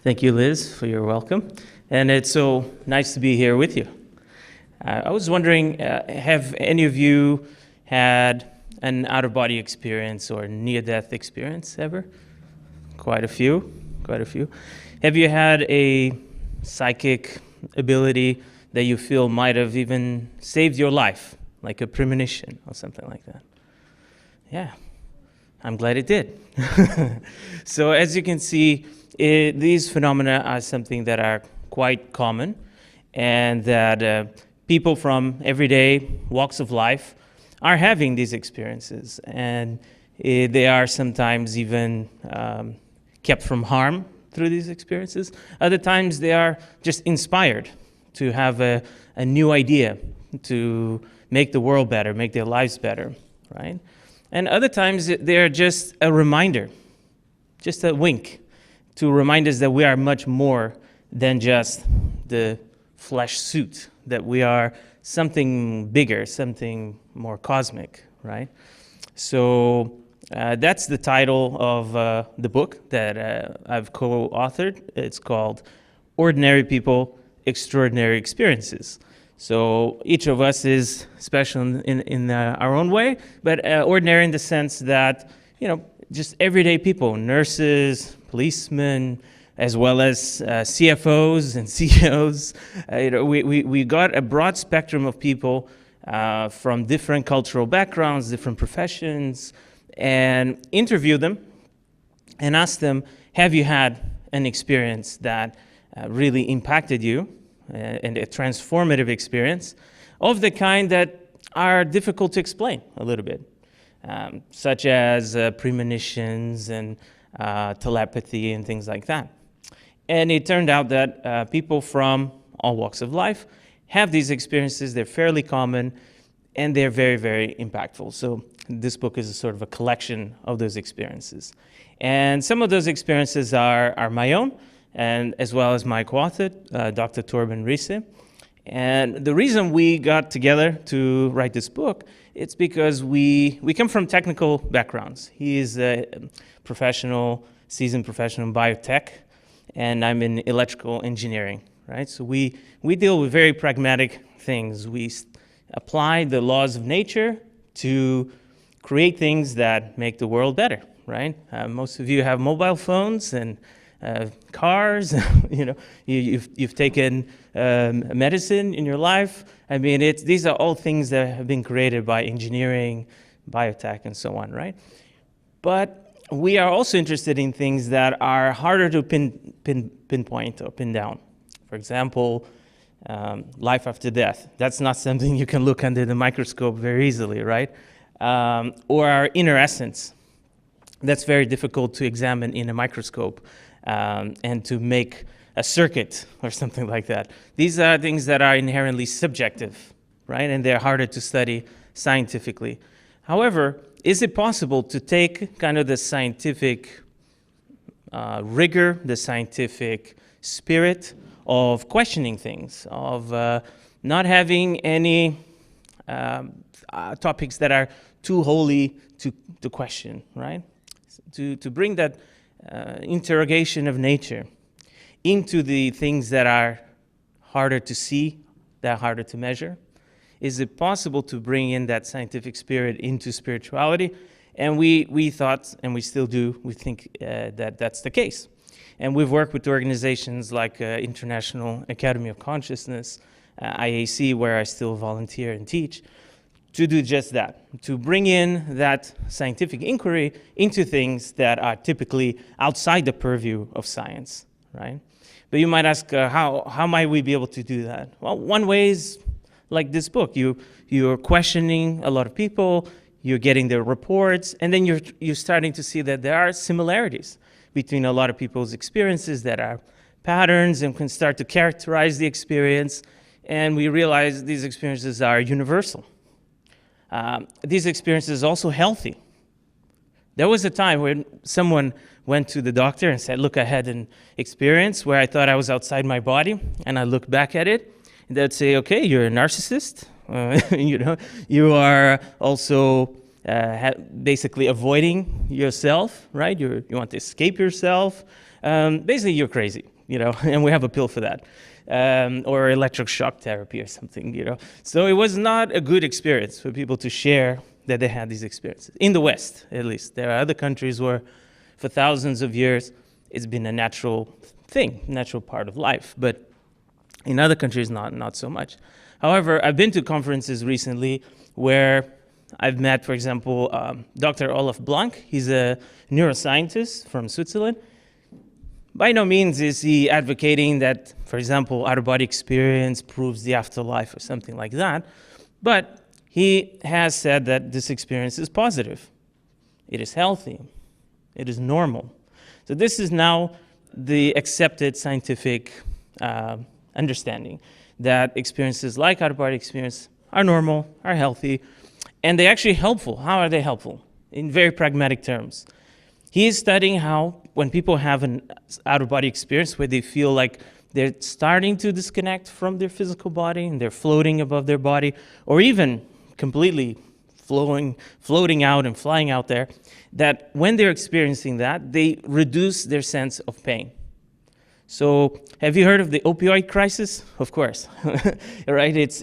Thank you, Liz, for your welcome. And it's so nice to be here with you. I was wondering, have any of you had an out-of-body experience or near-death experience ever? Quite a few. Have you had a psychic ability that you feel might have even saved your life, like a premonition or something like that? Yeah, I'm glad it did. So as you can see, these phenomena are something that are quite common, and that people from everyday walks of life are having these experiences, and they are sometimes even kept from harm through these experiences. Other times they are just inspired to have a new idea to make the world better, make their lives better, right? And other times they're just a reminder, just a wink, to remind us that we are much more than just the flesh suit, that we are something bigger, something more cosmic, right? So that's the title of the book that I've co-authored. It's called Ordinary People, Extraordinary Experiences. So each of us is special in our own way, but ordinary in the sense that, just everyday people, nurses, policemen, as well as CFOs and CEOs. We got a broad spectrum of people from different cultural backgrounds, different professions, and interview them and ask them, have you had an experience that really impacted you, and a transformative experience of the kind that are difficult to explain a little bit, such as premonitions and telepathy and things like that. And it turned out that people from all walks of life have these experiences. They're fairly common, and they're very, very impactful. So this book is a sort of a collection of those experiences. And some of those experiences are my own, and as well as my co-author, Dr. Torben Riise. And the reason we got together to write this book, it's because we come from technical backgrounds. He is a seasoned professional in biotech, and I'm in electrical engineering, right? So we deal with very pragmatic things. We apply the laws of nature to create things that make the world better, right? Most of you have mobile phones and cars. You've taken medicine in your life. I mean, these are all things that have been created by engineering, biotech, and so on, right? But we are also interested in things that are harder to pinpoint or pin down. For example, life after death. That's not something you can look under the microscope very easily, right? Or our inner essence. That's very difficult to examine in a microscope. And to make a circuit or something like that. These are things that are inherently subjective, right? And they're harder to study scientifically. However, is it possible to take kind of the scientific rigor, the scientific spirit of questioning things, of not having any topics that are too holy to question, right? To bring that interrogation of nature into the things that are harder to see, that are harder to measure? Is it possible to bring in that scientific spirit into spirituality? And we thought, and we still do, we think that that's the case. And we've worked with organizations like International Academy of Consciousness, IAC, where I still volunteer and teach, to do just that, to bring in that scientific inquiry into things that are typically outside the purview of science, right? But you might ask, how might we be able to do that? Well, one way is like this book. You're questioning a lot of people, you're getting their reports, and then you're starting to see that there are similarities between a lot of people's experiences that are patterns and can start to characterize the experience, and we realize these experiences are universal. These experiences are also healthy. There was a time when someone went to the doctor and said, look, I had an experience where I thought I was outside my body, and I looked back at it, and they'd say, okay, you're a narcissist. You are also basically avoiding yourself, right? You want to escape yourself. Basically, you're crazy. and we have a pill for that, or electric shock therapy or something. So it was not a good experience for people to share that they had these experiences. In the West, at least. There are other countries where for thousands of years it's been a natural thing, natural part of life. But in other countries, not so much. However, I've been to conferences recently where I've met, for example, Dr. Olaf Blank. He's a neuroscientist from Switzerland. By no means is he advocating that, for example, out-of-body experience proves the afterlife or something like that. But he has said that this experience is positive. It is healthy. It is normal. So this is now the accepted scientific understanding that experiences like out-of-body experience are normal, are healthy, and they're actually helpful. How are they helpful? In very pragmatic terms. He is studying how when people have an out-of-body experience where they feel like they're starting to disconnect from their physical body and they're floating above their body, or even completely floating out and flying out there, that when they're experiencing that, they reduce their sense of pain. So have you heard of the opioid crisis? Of course, right? It's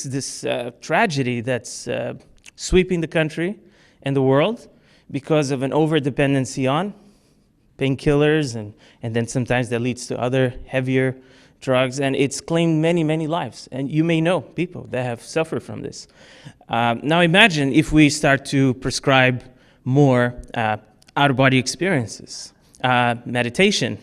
this tragedy that's sweeping the country and the world because of an over-dependency on painkillers, and then sometimes that leads to other heavier drugs, and it's claimed many, many lives. And you may know people that have suffered from this. Now imagine if we start to prescribe more out-of-body experiences, meditation,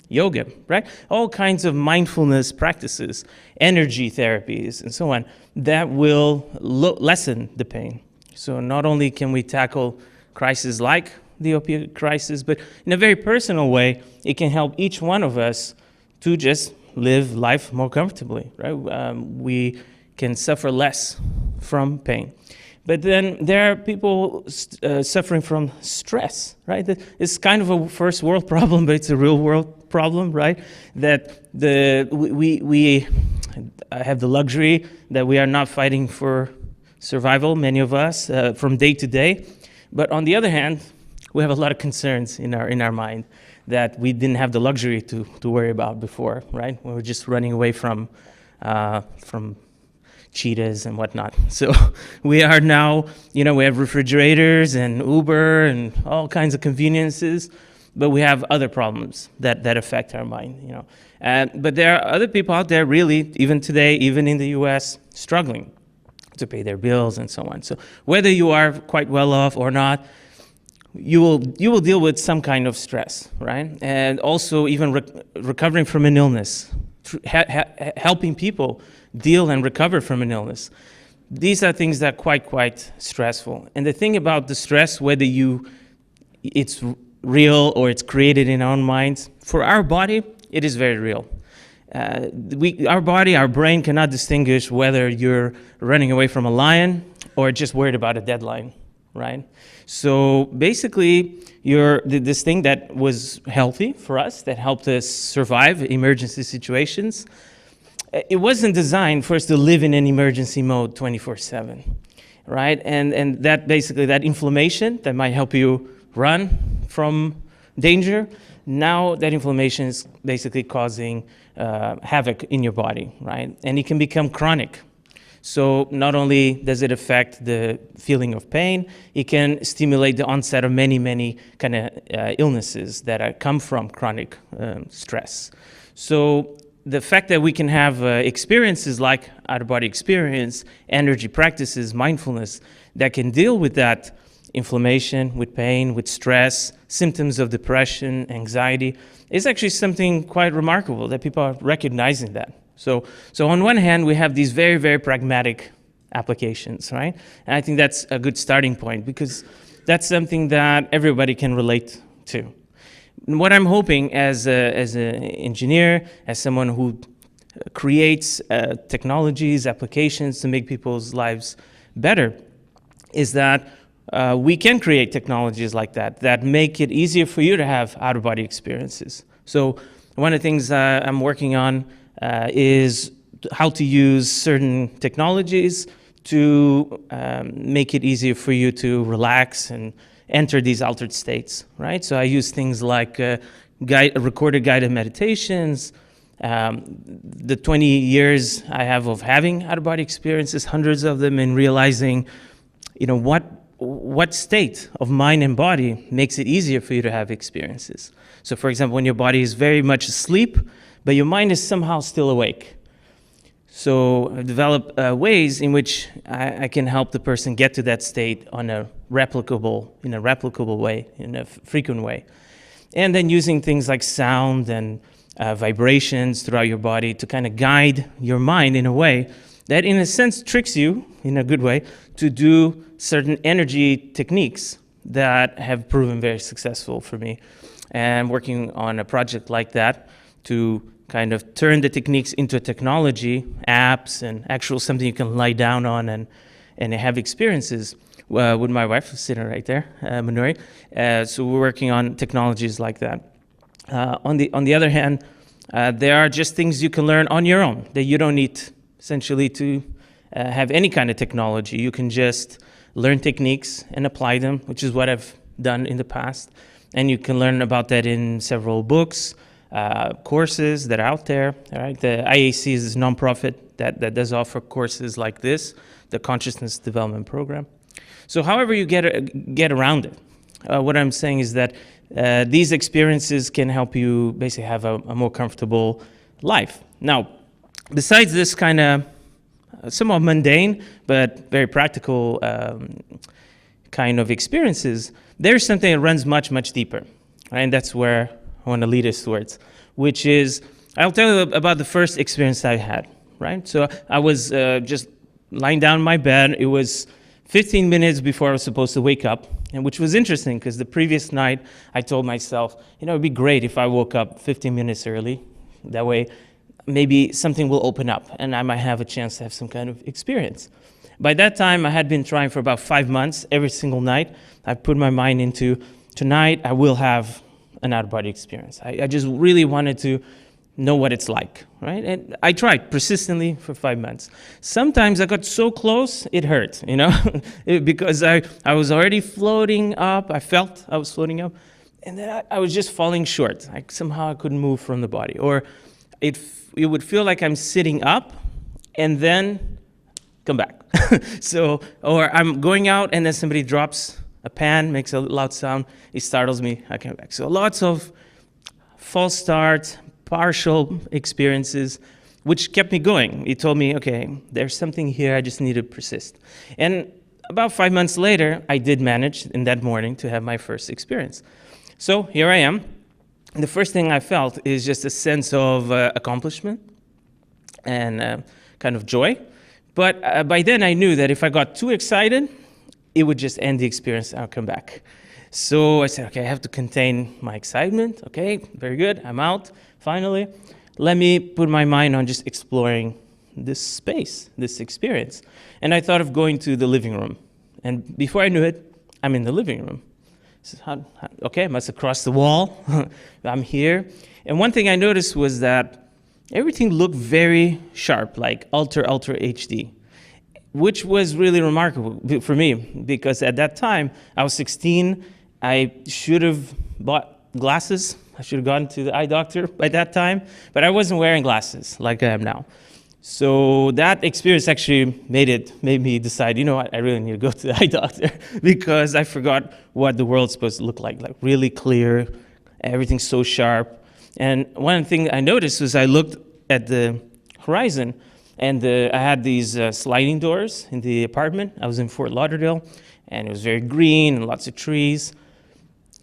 yoga, right? All kinds of mindfulness practices, energy therapies, and so on, that will lessen the pain. So not only can we tackle crises like the opioid crisis, but in a very personal way, it can help each one of us to just live life more comfortably, right? We can suffer less from pain. But then there are people suffering from stress, right? It's kind of a first world problem, but it's a real world problem, right? That we have the luxury that we are not fighting for survival, many of us, from day to day. But on the other hand, we have a lot of concerns in our mind that we didn't have the luxury to worry about before, right? We were just running away from cheetahs and whatnot. So we are now, we have refrigerators and Uber and all kinds of conveniences, but we have other problems that affect our mind, But there are other people out there really, even today, even in the US, struggling to pay their bills and so on. So whether you are quite well off or not, you will deal with some kind of stress, right? And also even recovering from an illness, helping people deal and recover from an illness. These are things that are quite stressful. And the thing about the stress, whether it's real or it's created in our own minds, for our body, it is very real. Our brain cannot distinguish whether you're running away from a lion or just worried about a deadline, right? So basically, this thing that was healthy for us, that helped us survive emergency situations, it wasn't designed for us to live in an emergency mode 24/7, right? And that basically, that inflammation that might help you run from danger, now that inflammation is basically causing havoc in your body, right? And it can become chronic. So not only does it affect the feeling of pain, it can stimulate the onset of many kind of illnesses that come from chronic stress. So the fact that we can have experiences like out-of-body experience, energy practices, mindfulness, that can deal with that inflammation, with pain, with stress, symptoms of depression, anxiety, is actually something quite remarkable that people are recognizing that. So on one hand, we have these very pragmatic applications, right? And I think that's a good starting point because that's something that everybody can relate to. And what I'm hoping as an engineer, as someone who creates technologies, applications to make people's lives better, is that we can create technologies like that make it easier for you to have out-of-body experiences. So one of the things I'm working on is how to use certain technologies to make it easier for you to relax and enter these altered states, right? So I use things like recorded guided meditations, the 20 years I have of having out-of-body experiences, hundreds of them, and realizing, what state of mind and body makes it easier for you to have experiences. So, for example, when your body is very much asleep, but your mind is somehow still awake. So I've developed ways in which I can help the person get to that state in a replicable way, in a frequent way. And then using things like sound and vibrations throughout your body to kind of guide your mind in a way that, in a sense, tricks you, in a good way, to do certain energy techniques that have proven very successful for me. And working on a project like that to kind of turn the techniques into a technology, apps, and actual something you can lie down on and have experiences with my wife, who's sitting right there, Manuri. So we're working on technologies like that. On the other hand, there are just things you can learn on your own that you don't need essentially to have any kind of technology. You can just learn techniques and apply them, which is what I've done in the past. And you can learn about that in several books, courses that are out there. All right, the IAC is this nonprofit that does offer courses like this, the Consciousness Development Program. So however you get around it, what I'm saying is that these experiences can help you basically have a more comfortable life. Now, besides this kind of somewhat mundane but very practical kind of experiences, there's something that runs much, much deeper. Right? And that's where I want to lead us towards, which is, I'll tell you about the first experience I had. Right? So I was just lying down in my bed. It was 15 minutes before I was supposed to wake up, and which was interesting because the previous night I told myself, it'd be great if I woke up 15 minutes early. That way, maybe something will open up and I might have a chance to have some kind of experience. By that time, I had been trying for about 5 months, every single night. I put my mind into, tonight I will have an out-of-body experience. I just really wanted to know what it's like, right? And I tried persistently for 5 months. Sometimes I got so close, it hurt, because I was already floating up. I felt I was floating up, and then I was just falling short. Somehow I couldn't move from the body. Or it would feel like I'm sitting up, and then come back. Or I'm going out, and then somebody drops a pan, makes a loud sound. It startles me. I come back. So lots of false starts, partial experiences, which kept me going. It told me, okay, there's something here, I just need to persist. And about 5 months later, I did manage in that morning to have my first experience. So here I am. And the first thing I felt is just a sense of accomplishment and kind of joy. But by then I knew that if I got too excited, it would just end the experience and I'll come back. So I said, okay, I have to contain my excitement. Okay, very good, I'm out. Finally, let me put my mind on just exploring this space, this experience. And I thought of going to the living room. And before I knew it, I'm in the living room. So okay, I must have crossed the wall. I'm here. And one thing I noticed was that everything looked very sharp, like ultra HD, which was really remarkable for me because at that time, I was 16. I should have bought glasses. I should have gone to the eye doctor by that time, but I wasn't wearing glasses like I am now. So that experience actually made me decide, what, I really need to go to the eye doctor because I forgot what the world's supposed to look like really clear, everything's so sharp. And one thing I noticed was I looked at the horizon and I had these sliding doors in the apartment. I was in Fort Lauderdale and it was very green and lots of trees.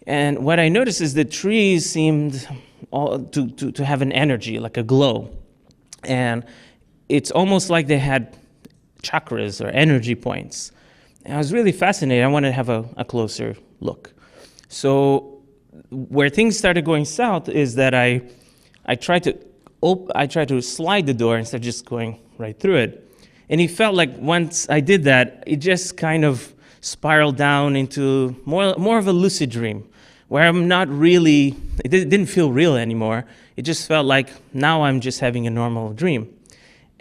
And what I noticed is the trees seemed to have an energy, like a glow. And it's almost like they had chakras or energy points. And I was really fascinated. I wanted to have a closer look. So where things started going south is that I tried to slide the door instead of just going right through it. And it felt like once I did that, it just kind of spiraled down into more of a lucid dream, where I'm not really, it didn't feel real anymore. It just felt like now I'm just having a normal dream.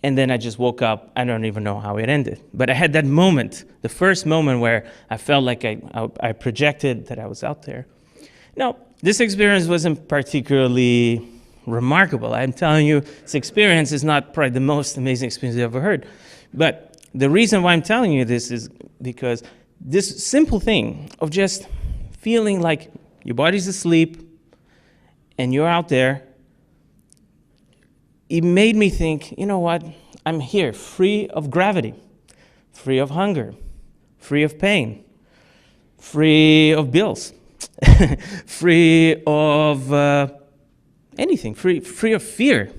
And then I just woke up. I don't even know how it ended. But I had that moment, the first moment where I felt like I projected that I was out there. Now, this experience wasn't particularly remarkable. I'm telling you, this experience is not probably the most amazing experience I've ever heard. But the reason why I'm telling you this is because this simple thing of just feeling like your body's asleep and you're out there, it made me think, you know what? I'm here, free of gravity, free of hunger, free of pain, free of bills, free of anything, free of fear,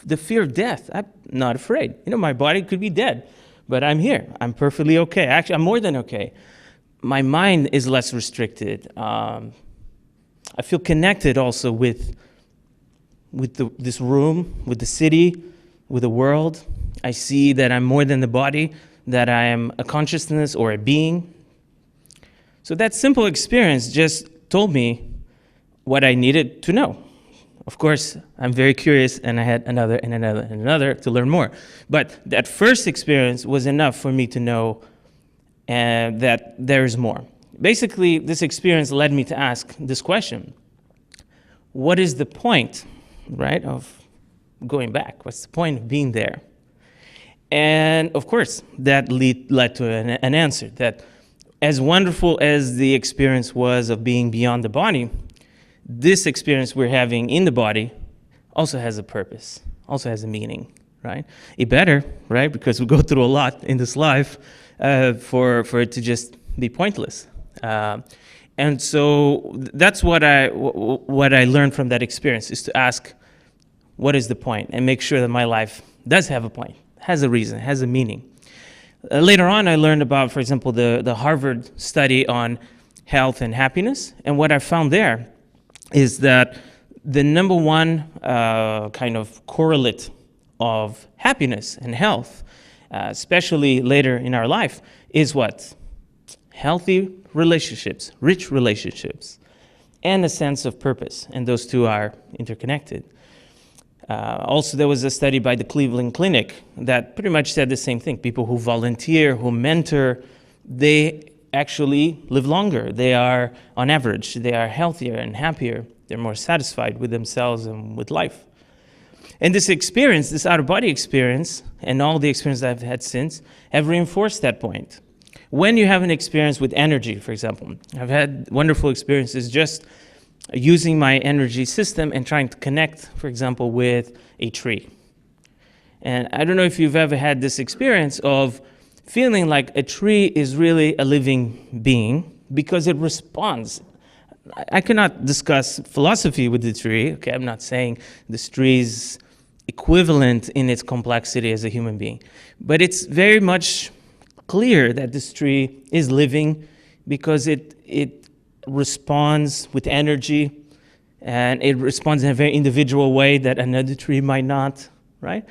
the fear of death. I'm not afraid. My body could be dead, but I'm here. I'm perfectly okay. Actually, I'm more than okay. My mind is less restricted. I feel connected also with this room, with the city, with the world. I see that I'm more than the body, that I am a consciousness or a being. So that simple experience just told me what I needed to know. Of course, I'm very curious, and I had another and another and another to learn more. But that first experience was enough for me to know that there's more. Basically, this experience led me to ask this question. What is the point, right, of going back? What's the point of being there? And of course, that led to an answer, that as wonderful as the experience was of being beyond the body, this experience we're having in the body also has a purpose, also has a meaning, right? It better, right? Because we go through a lot in this life for it to just be pointless. And so that's what I learned from that experience, is to ask, what is the point? And make sure that my life does have a point, has a reason, has a meaning. Later on, I learned about, for example, the Harvard study on health and happiness. And what I found there is that the number one kind of correlate of happiness and health, especially later in our life, is what? Healthy relationships, rich relationships, and a sense of purpose. And those two are interconnected. Also, there was a study by the Cleveland Clinic that pretty much said the same thing. People who volunteer, who mentor, they actually live longer. They are, on average, they are healthier and happier. They're more satisfied with themselves and with life. And this experience, this out-of-body experience, and all the experiences I've had since, have reinforced that point. When you have an experience with energy, for example, I've had wonderful experiences just using my energy system and trying to connect, for example, with a tree. And I don't know if you've ever had this experience of feeling like a tree is really a living being because it responds. I cannot discuss philosophy with the tree. Okay, I'm not saying this tree is equivalent in its complexity as a human being, but it's very much clear that this tree is living because it responds with energy, and it responds in a very individual way that another tree might not, right?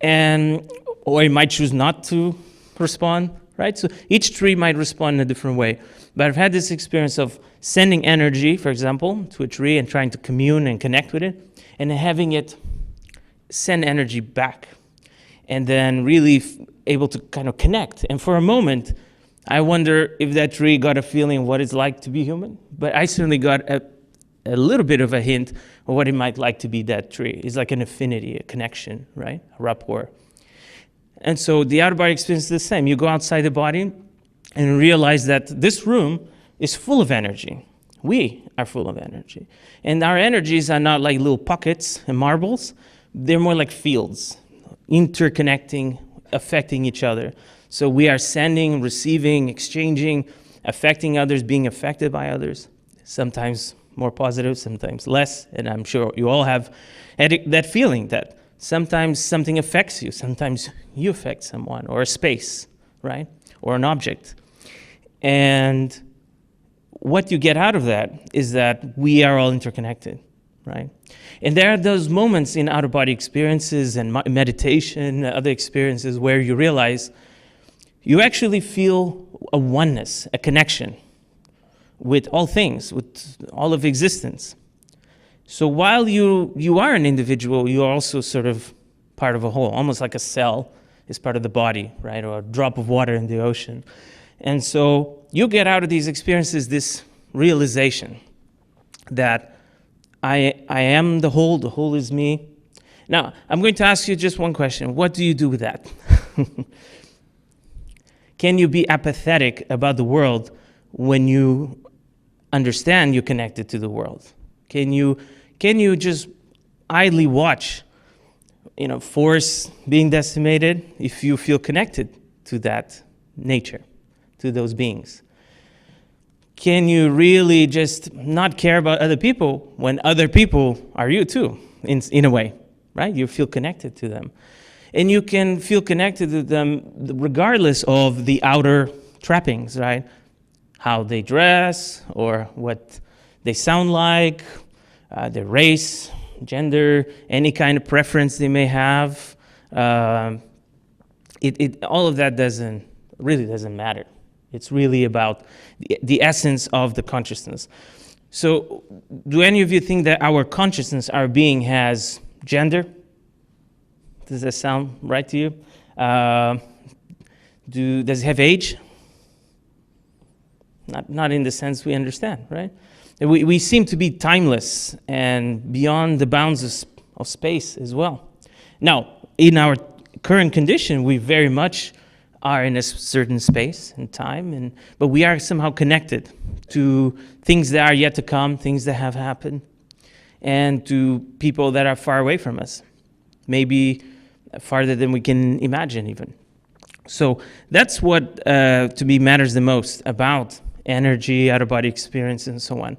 Or it might choose not to respond, right? So each tree might respond in a different way. But I've had this experience of sending energy, for example, to a tree and trying to commune and connect with it, and having it send energy back, and then really able to kind of connect. And for a moment, I wonder if that tree got a feeling of what it's like to be human. But I certainly got a little bit of a hint of what it might like to be that tree. It's like an affinity, a connection, right? A rapport. And so the out-of-body experience is the same. You go outside the body and realize that this room is full of energy. We are full of energy. And our energies are not like little pockets and marbles. They're more like fields, interconnecting, affecting each other. So we are sending, receiving, exchanging, affecting others, being affected by others, sometimes more positive, sometimes less. And I'm sure you all have that feeling that sometimes something affects you, sometimes you affect someone, or a space, right? Or an object. And what you get out of that is that we are all interconnected, right? And there are those moments in out-of-body experiences and meditation, other experiences where you realize you actually feel a oneness, a connection with all things, with all of existence. So while you are an individual, you are also sort of part of a whole, almost like a cell is part of the body, right? Or a drop of water in the ocean. And so you get out of these experiences this realization that I am the whole is me. Now, I'm going to ask you just one question. What do you do with that? Can you be apathetic about the world when you understand you're connected to the world? Can you just idly watch, forests being decimated if you feel connected to that nature, to those beings? Can you really just not care about other people when other people are you too, in a way, right? You feel connected to them. And you can feel connected to them regardless of the outer trappings, right? How they dress or what they sound like, their race, gender, any kind of preference they may have. All of that really doesn't matter. It's really about the essence of the consciousness. So do any of you think that our consciousness, our being, has gender? Does that sound right to you? Does it have age? Not in the sense we understand, right? We seem to be timeless and beyond the bounds of space as well. Now, in our current condition, we very much are in a certain space and time, but we are somehow connected to things that are yet to come, things that have happened, and to people that are far away from us, maybe farther than we can imagine even. So that's what, to me, matters the most about energy, out-of-body experience, and so on.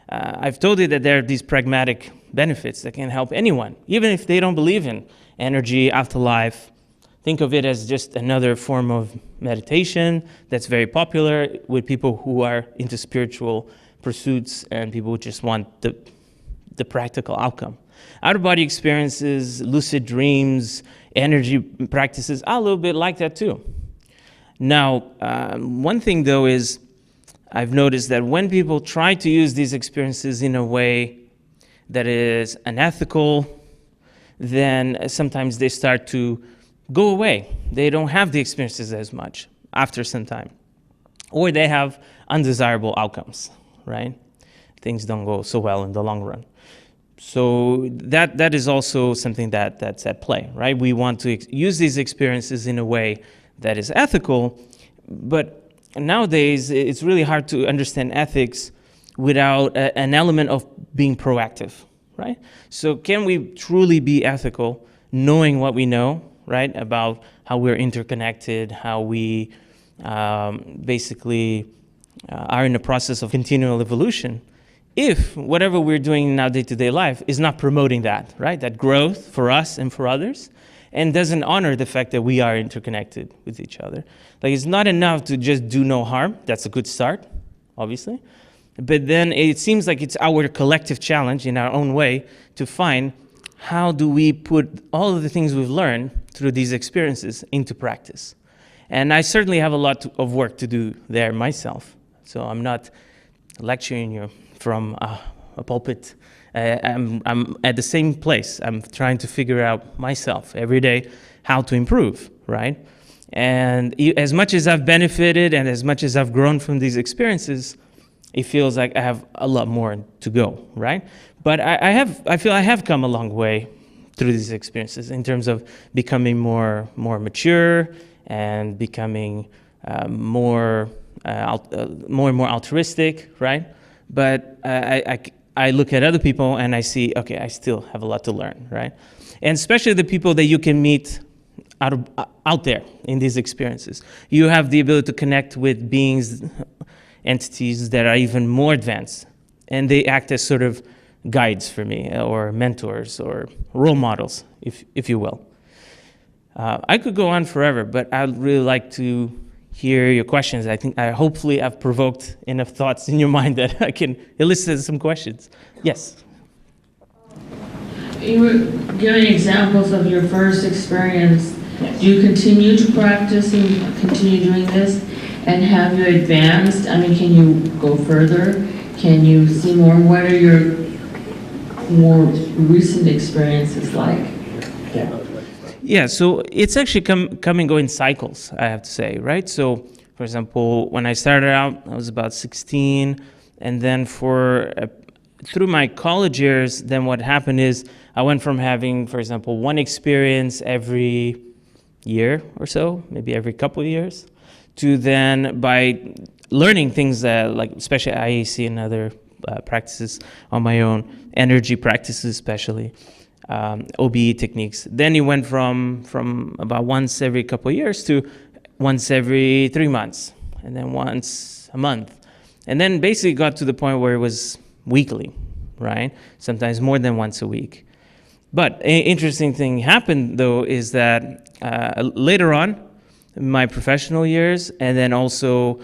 I've told you that there are these pragmatic benefits that can help anyone, even if they don't believe in energy, afterlife. Think of it as just another form of meditation that's very popular with people who are into spiritual pursuits and people who just want the practical outcome. Out-of-body experiences, lucid dreams, energy practices are a little bit like that too. Now, one thing though is I've noticed that when people try to use these experiences in a way that is unethical, then sometimes they start to go away. They don't have the experiences as much after some time. Or they have undesirable outcomes, right? Things don't go so well in the long run. So that is also something that's at play, right? We want to use these experiences in a way that is ethical, but nowadays it's really hard to understand ethics without an element of being proactive, right? So can we truly be ethical knowing what we know, right, about how we're interconnected, how we basically are in the process of continual evolution, if whatever we're doing in our day-to-day life is not promoting that, right, that growth for us and for others, and doesn't honor the fact that we are interconnected with each other. Like, it's not enough to just do no harm. That's a good start, obviously. But then it seems like it's our collective challenge in our own way to find how do we put all of the things we've learned through these experiences into practice. And I certainly have a lot of work to do there myself. So I'm not lecturing you from a pulpit. I'm at the same place. I'm trying to figure out myself every day how to improve, right? And as much as I've benefited and as much as I've grown from these experiences, it feels like I have a lot more to go, right? But I feel I have come a long way through these experiences in terms of becoming more mature and becoming more and more altruistic, right? But I look at other people and I see, okay, I still have a lot to learn, right? And especially the people that you can meet out there in these experiences. You have the ability to connect with beings, entities that are even more advanced, and they act as sort of guides for me, or mentors, or role models, if you will. I could go on forever, but I'd really like to hear your questions. I think hopefully I've provoked enough thoughts in your mind that I can elicit some questions. Yes? You were giving examples of your first experience. Yes. Do you continue to practice and continue doing this? And have you advanced? I mean, can you go further? Can you see more? What are your more recent experiences like? Yeah, so it's actually come and go in cycles, I have to say, right? So, for example, when I started out, I was about 16, and then for through my college years, then what happened is I went from having, for example, one experience every year or so, maybe every couple of years, to then by learning things like especially IAC and other practices on my own, energy practices especially, OBE techniques. Then it went from about once every couple of years to once every 3 months, and then once a month. And then basically got to the point where it was weekly, right? Sometimes more than once a week. But an interesting thing happened, though, is that later on, in my professional years, and then also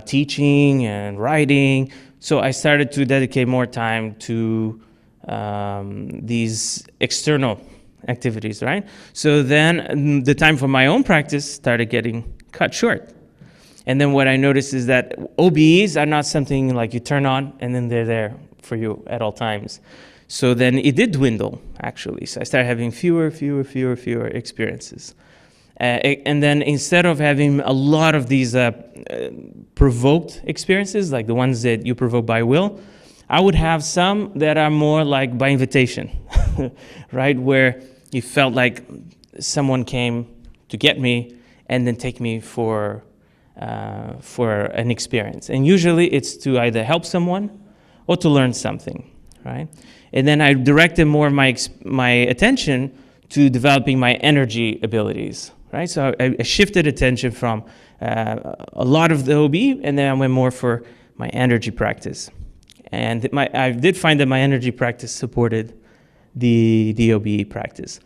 teaching and writing, so I started to dedicate more time to these external activities, right? So then the time for my own practice started getting cut short. And then what I noticed is that OBEs are not something like you turn on and then they're there for you at all times. So then it did dwindle, actually. So I started having fewer experiences. And then instead of having a lot of these provoked experiences, like the ones that you provoke by will, I would have some that are more like by invitation, right? Where you felt like someone came to get me and then take me for an experience. And usually it's to either help someone or to learn something, right? And then I directed more of my attention to developing my energy abilities, right? So I shifted attention from a lot of the OB, and then I went more for my energy practice. And I did find that my energy practice supported the OBE practice.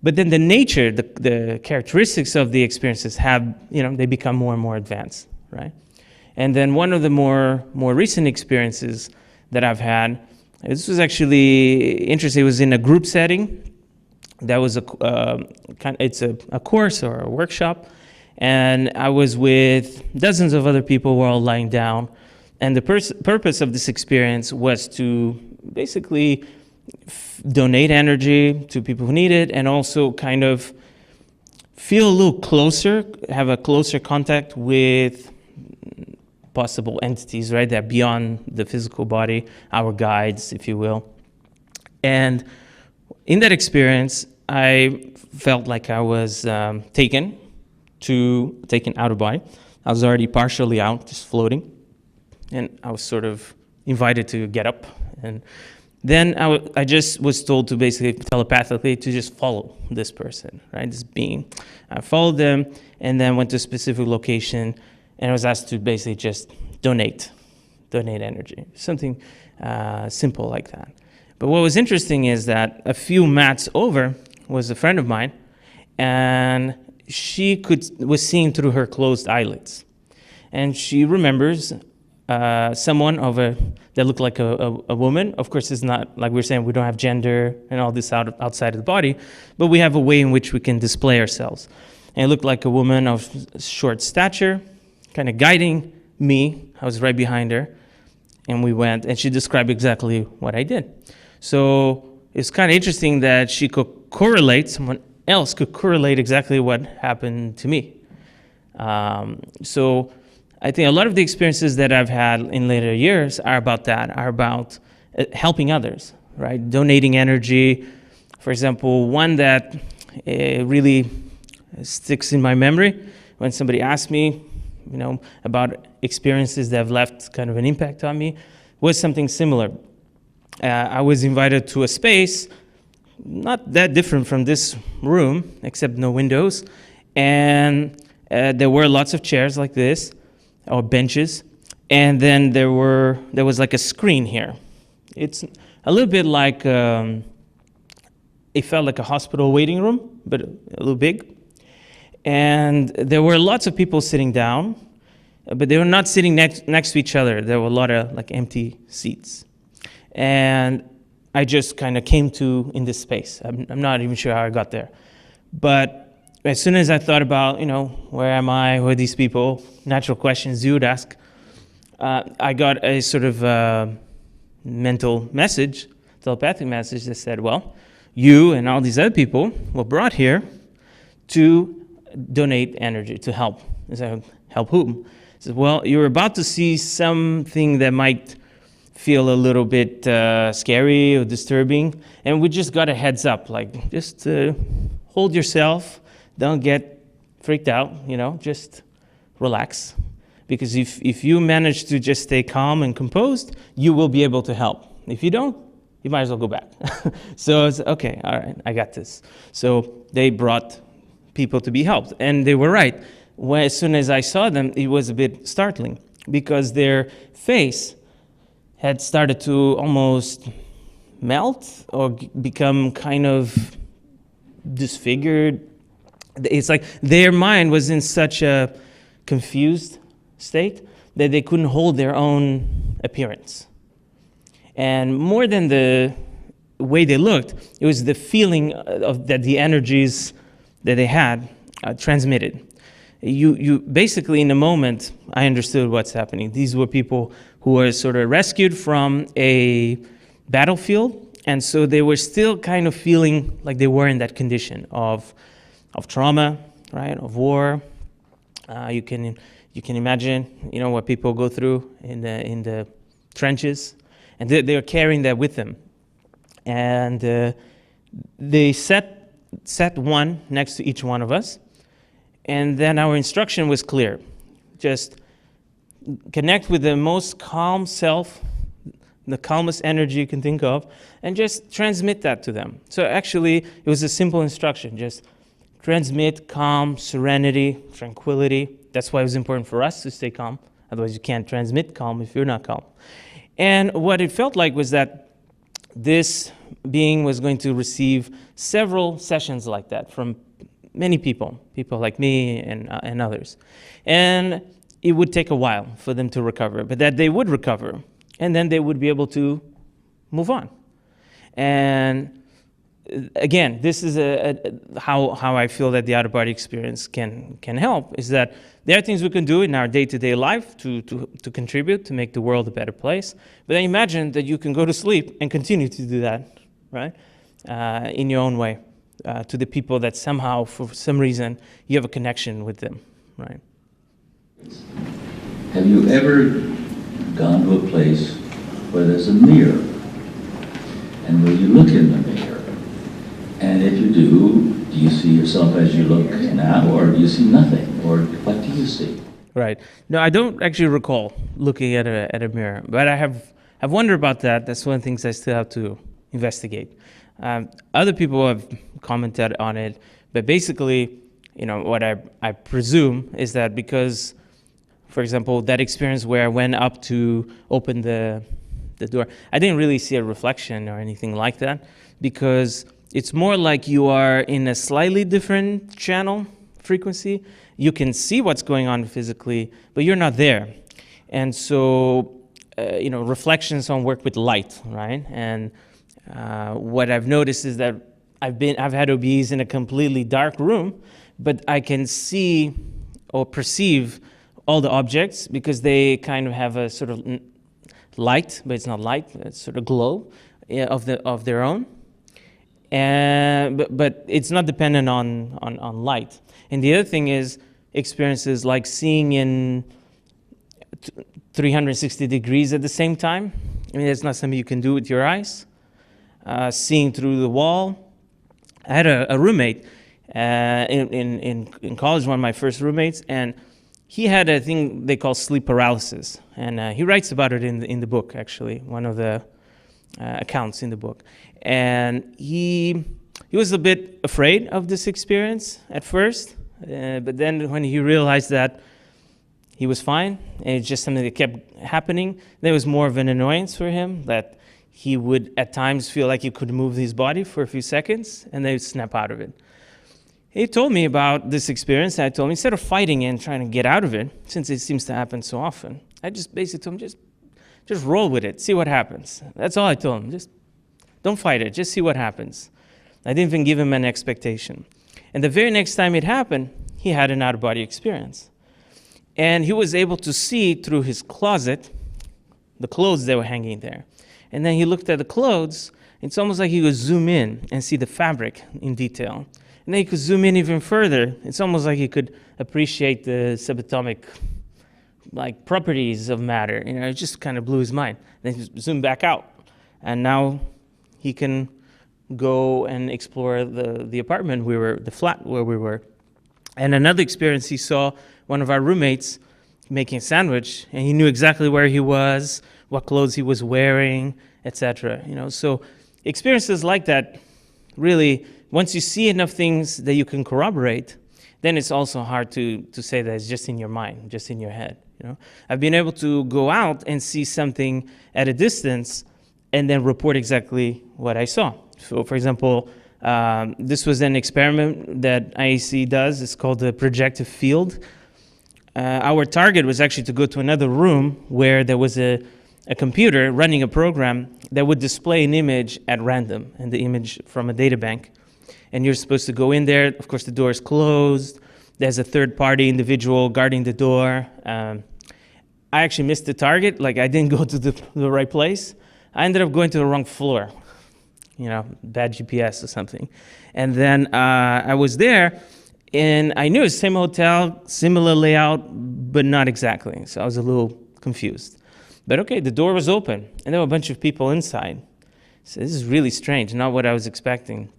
But then the nature, the characteristics of the experiences they become more and more advanced, right? And then one of the more recent experiences that I've had, this was actually interesting. It was in a group setting. That was it's a course or a workshop, and I was with dozens of other people who were all lying down. And the purpose of this experience was to basically donate energy to people who need it, and also kind of feel a little closer, have a closer contact with possible entities, right, that are beyond the physical body, our guides, if you will. And in that experience, I felt like I was taken out of body. I was already partially out, just floating. And I was sort of invited to get up. And then I just was told to basically telepathically to just follow this person, right, this being. I followed them and then went to a specific location, and I was asked to basically just donate energy, something simple like that. But what was interesting is that a few mats over was a friend of mine, and she was seeing through her closed eyelids. And she remembers someone that looked like a woman. Of course, it's not like we're saying we don't have gender and all this outside of the body, but we have a way in which we can display ourselves. And it looked like a woman of short stature, kind of guiding me. I was right behind her, and we went, and she described exactly what I did. So it's kind of interesting that she could correlate, someone else could correlate exactly what happened to me. So I think a lot of the experiences that I've had in later years are about helping others, right? Donating energy. For example, one that really sticks in my memory when somebody asked me, about experiences that have left kind of an impact on me, was something similar. I was invited to a space, not that different from this room, except no windows, and there were lots of chairs like this, or benches, and then there was like a screen here. It's a little bit like, it felt like a hospital waiting room, but a little big. And there were lots of people sitting down, but they were not sitting next to each other. There were a lot of like empty seats. And I just kind of came to in this space. I'm not even sure how I got there. But as soon as I thought about, where am I, who are these people, natural questions you would ask, I got a sort of mental message, telepathic message that said, well, you and all these other people were brought here to donate energy, to help. I said, help whom? I said, well, you're about to see something that might feel a little bit scary or disturbing, and we just got a heads up, like just hold yourself, don't get freaked out, just relax. Because if you manage to just stay calm and composed, you will be able to help. If you don't, you might as well go back. So it's okay, all right, I got this. So they brought people to be helped, and they were right. As soon as I saw them, it was a bit startling because their face had started to almost melt or become kind of disfigured. It's like their mind was in such a confused state that they couldn't hold their own appearance. And more than the way they looked, it was the feeling of that the energies that they had transmitted. You basically, in a moment, I understood what's happening. These were people who were sort of rescued from a battlefield, and so they were still kind of feeling like they were in that condition of trauma, right, of war. You can imagine, what people go through in the trenches, and they are carrying that with them. And they set one next to each one of us, and then our instruction was clear: just connect with the most calm self, the calmest energy you can think of, and just transmit that to them. So actually, it was a simple instruction: just transmit calm, serenity, tranquility. That's why it was important for us to stay calm. Otherwise, you can't transmit calm if you're not calm. And what it felt like was that this being was going to receive several sessions like that from many people like me and others. And it would take a while for them to recover, but that they would recover, and then they would be able to move on. And again, this is how I feel that the out-of-body experience can help, is that there are things we can do in our day-to-day life to contribute, to make the world a better place. But then imagine that you can go to sleep and continue to do that, right, in your own way, to the people that somehow, for some reason, you have a connection with them, right? Have you ever gone to a place where there's a mirror, and where you look in the mirror? And if you do you see yourself as you look now, or do you see nothing? Or what do you see? Right. No, I don't actually recall looking at a mirror, but I've wondered about that. That's one of the things I still have to investigate. Other people have commented on it, but basically, what I presume is that because, for example, that experience where I went up to open the door, I didn't really see a reflection or anything like that, because it's more like you are in a slightly different channel frequency. You can see what's going on physically, but you're not there. And so, reflections on work with light, right? And what I've noticed is that I've had OBs in a completely dark room, but I can see or perceive all the objects because they kind of have a sort of light, but it's not light, it's sort of glow of their own. But it's not dependent on light. And the other thing is experiences like seeing in 360 degrees at the same time. I mean, that's not something you can do with your eyes. Seeing through the wall. I had a roommate in college, one of my first roommates, and he had a thing they call sleep paralysis. And he writes about it in the book, actually, one of the accounts in the book. And he was a bit afraid of this experience at first, but then when he realized that he was fine, and it's just something that kept happening, there was more of an annoyance for him, that he would at times feel like he could move his body for a few seconds, and then he'd snap out of it. He told me about this experience, and I told him, instead of fighting and trying to get out of it, since it seems to happen so often, I just basically told him, just roll with it, see what happens. That's all I told him. Just don't fight it, just see what happens. I didn't even give him an expectation. And the very next time it happened, he had an out-of-body experience. And he was able to see through his closet the clothes that were hanging there. And then he looked at the clothes, it's almost like he could zoom in and see the fabric in detail. And then he could zoom in even further. It's almost like he could appreciate the subatomic like properties of matter. It just kind of blew his mind. Then he zoomed back out, and now he can go and explore the apartment the flat where we were. And another experience, he saw one of our roommates making a sandwich, and he knew exactly where he was, what clothes he was wearing, etc. So experiences like that, really, once you see enough things that you can corroborate, then it's also hard to say that it's just in your mind, just in your head. I've been able to go out and see something at a distance and then report exactly what I saw. So, for example, this was an experiment that IAC does. It's called the Projective Field. Our target was actually to go to another room where there was a computer running a program that would display an image at random, and the image from a data bank. And you're supposed to go in there. Of course, the door is closed. There's a third-party individual guarding the door. I actually missed the target. Like, I didn't go to the right place. I ended up going to the wrong floor. Bad GPS or something. And then I was there, and I knew it was the same hotel, similar layout, but not exactly. So I was a little confused. But okay, the door was open, and there were a bunch of people inside. So this is really strange, not what I was expecting.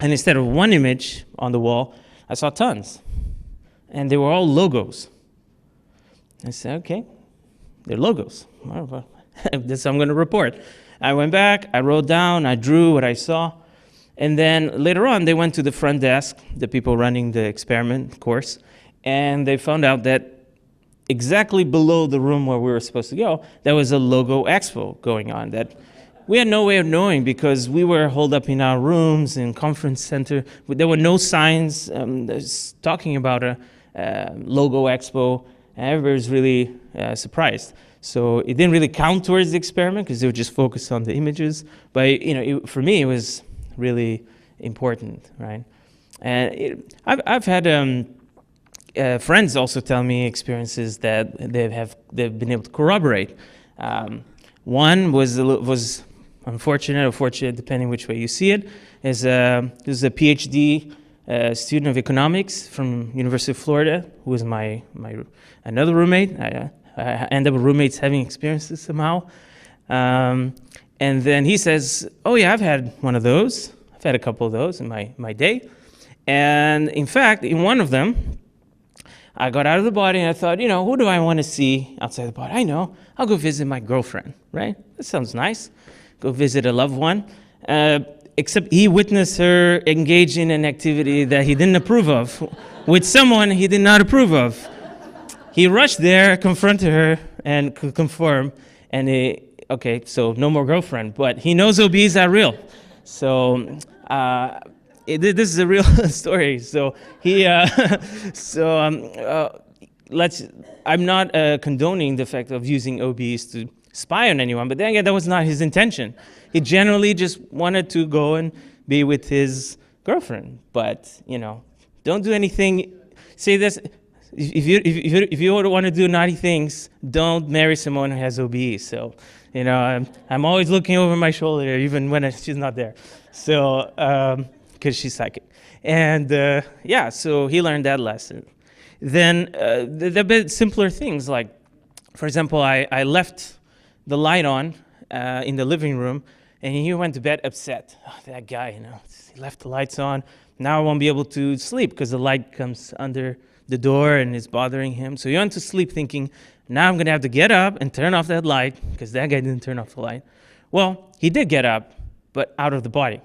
And instead of one image on the wall, I saw tons. And they were all logos. I said, okay, they're logos. This I'm going to report. I went back, I wrote down, I drew what I saw. And then later on, they went to the front desk, the people running the experiment course, and they found out that exactly below the room where we were supposed to go, there was a logo expo going on that we had no way of knowing because we were holed up in our rooms in conference center. There were no signs talking about a logo expo, and everybody was really surprised. So it didn't really count towards the experiment because they were just focused on the images. But for me, it was really important, right? And I've had friends also tell me experiences that they've been able to corroborate. One was unfortunate or fortunate, depending which way you see it. Is a PhD student of economics from University of Florida, who was my another roommate. I end up with roommates having experiences somehow. And then he says, oh yeah, I've had one of those. I've had a couple of those in my day. And in fact, in one of them, I got out of the body and I thought, who do I want to see outside the body? I know, I'll go visit my girlfriend, right? That sounds nice. Go visit a loved one. Except he witnessed her engage in an activity that he didn't approve of with someone he did not approve of. He rushed there, confronted her, and could confirm. And so no more girlfriend, but he knows OBs are real. So this is a real story. So I'm not condoning the fact of using OBs to spy on anyone, but then again, that was not his intention. He generally just wanted to go and be with his girlfriend. But don't do anything. Say this. If you want to do naughty things, don't marry someone who has OBE. So, I'm always looking over my shoulder, even when she's not there. So, because she's psychic. And so he learned that lesson. Then there are bit simpler things, like, for example, I left the light on in the living room, and he went to bed upset. Oh, that guy, he left the lights on. Now I won't be able to sleep because the light comes under the door and is bothering him. So he went to sleep thinking, now I'm going to have to get up and turn off that light because that guy didn't turn off the light. Well, he did get up, but out of the body.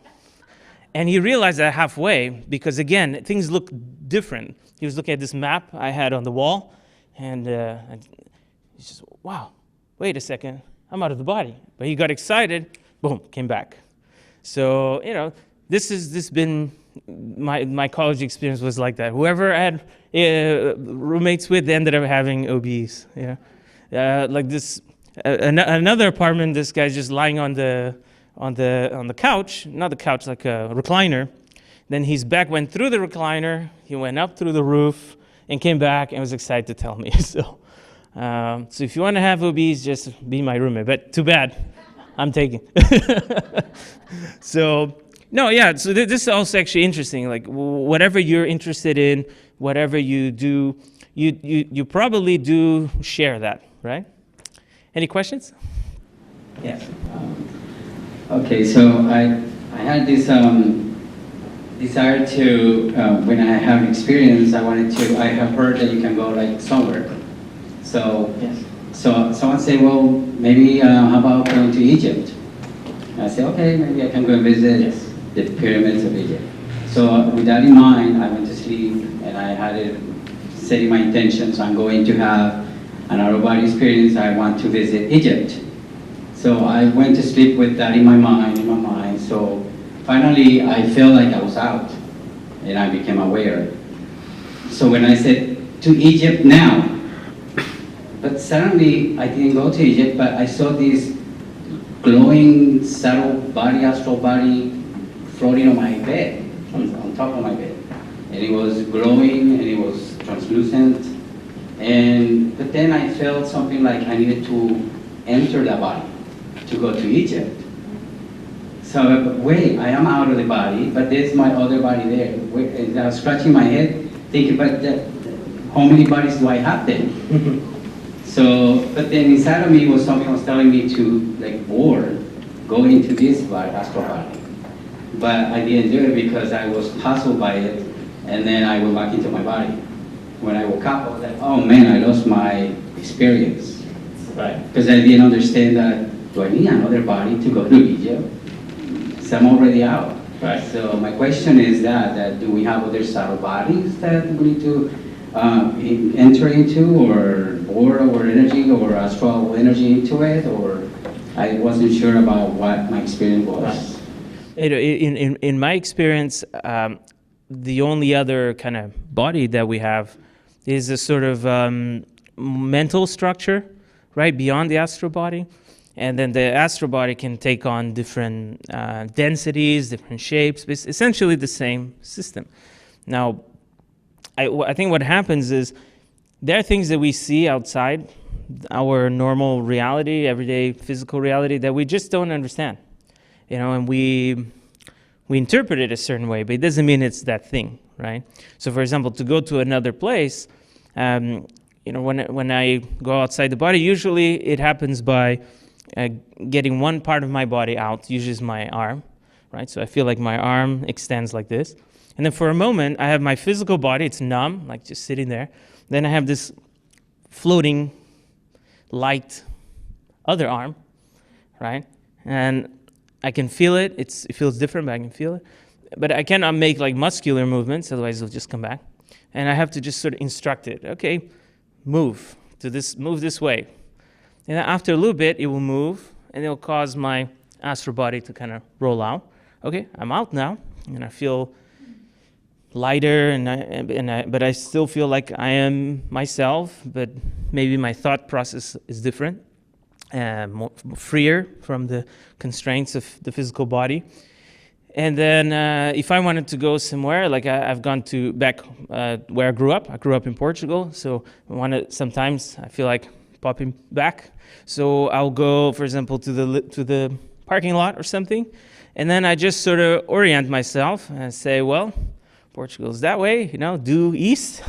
And he realized that halfway because, again, things look different. He was looking at this map I had on the wall, and he's just, wow, wait a second, I'm out of the body. But he got excited, boom, came back. So, this has been my college experience was like that. Whoever I had roommates with, they ended up having OBs. Like this, another apartment. This guy's just lying on the couch, not the couch, like a recliner. Then his back went through the recliner. He went up through the roof and came back and was excited to tell me. So if you want to have OBs, just be my roommate. But too bad, I'm taking. So this is also actually interesting. Like whatever you're interested in, whatever you do, you probably do share that, right? Any questions? Yes. Okay, so I had this desire to, when I have experience, I have heard that you can go like somewhere. So, Yes. so someone say, well, maybe how about going to Egypt? I say, okay, maybe I can go and visit the pyramids of Egypt. So with that in mind, I went to sleep and I had it setting my intentions. I'm going to have an out-of-body experience. I want to visit Egypt. So I went to sleep with that in my mind. So finally, I felt like I was out, and I became aware. So when I said, to Egypt now, but suddenly I didn't go to Egypt, but I saw this glowing subtle body, astral body, floating on my bed, on top of my bed. And it was glowing, and it was translucent. But then I felt something like I needed to enter the body to go to Egypt. So wait, I am out of the body, but there's my other body there. Wait, and I was scratching my head, thinking, but how many bodies do I have then? So, but then inside of me was something was telling me to like go into this body, astral body. But I didn't do it because I was puzzled by it, and then I went back into my body. When I woke up, I was like, oh man, I lost my experience. Right. Because I didn't understand that, do I need another body to go to Egypt? So I'm already out. Right. So my question is that do we have other subtle bodies that we need to enter into, or our energy or astral energy into it, or I wasn't sure about what my experience was. In my experience, the only other kind of body that we have is a sort of mental structure, right, beyond the astral body. And then the astral body can take on different densities, different shapes, but it's essentially the same system. Now, I think what happens is there are things that we see outside our normal reality, everyday physical reality, that we just don't understand. And we interpret it a certain way, but it doesn't mean it's that thing, right? So, for example, to go to another place, when I go outside the body, usually it happens by getting one part of my body out, usually is my arm, right? So I feel like my arm extends like this. And then for a moment, I have my physical body, it's numb, like just sitting there. Then I have this floating, light other arm, right? And I can feel it. It feels different, but I can feel it. But I cannot make like muscular movements, otherwise it'll just come back. And I have to just sort of instruct it. Okay, move this way. And after a little bit, it will move, and it will cause my astral body to kind of roll out. Okay, I'm out now, and I feel lighter, but I still feel like I am myself, but maybe my thought process is different, more freer from the constraints of the physical body. And then if I wanted to go somewhere, like I've gone to back where I grew up. I grew up in Portugal, so sometimes I feel like popping back. So I'll go, for example, to the parking lot or something, and then I just sort of orient myself and say, well, Portugal's that way, due east.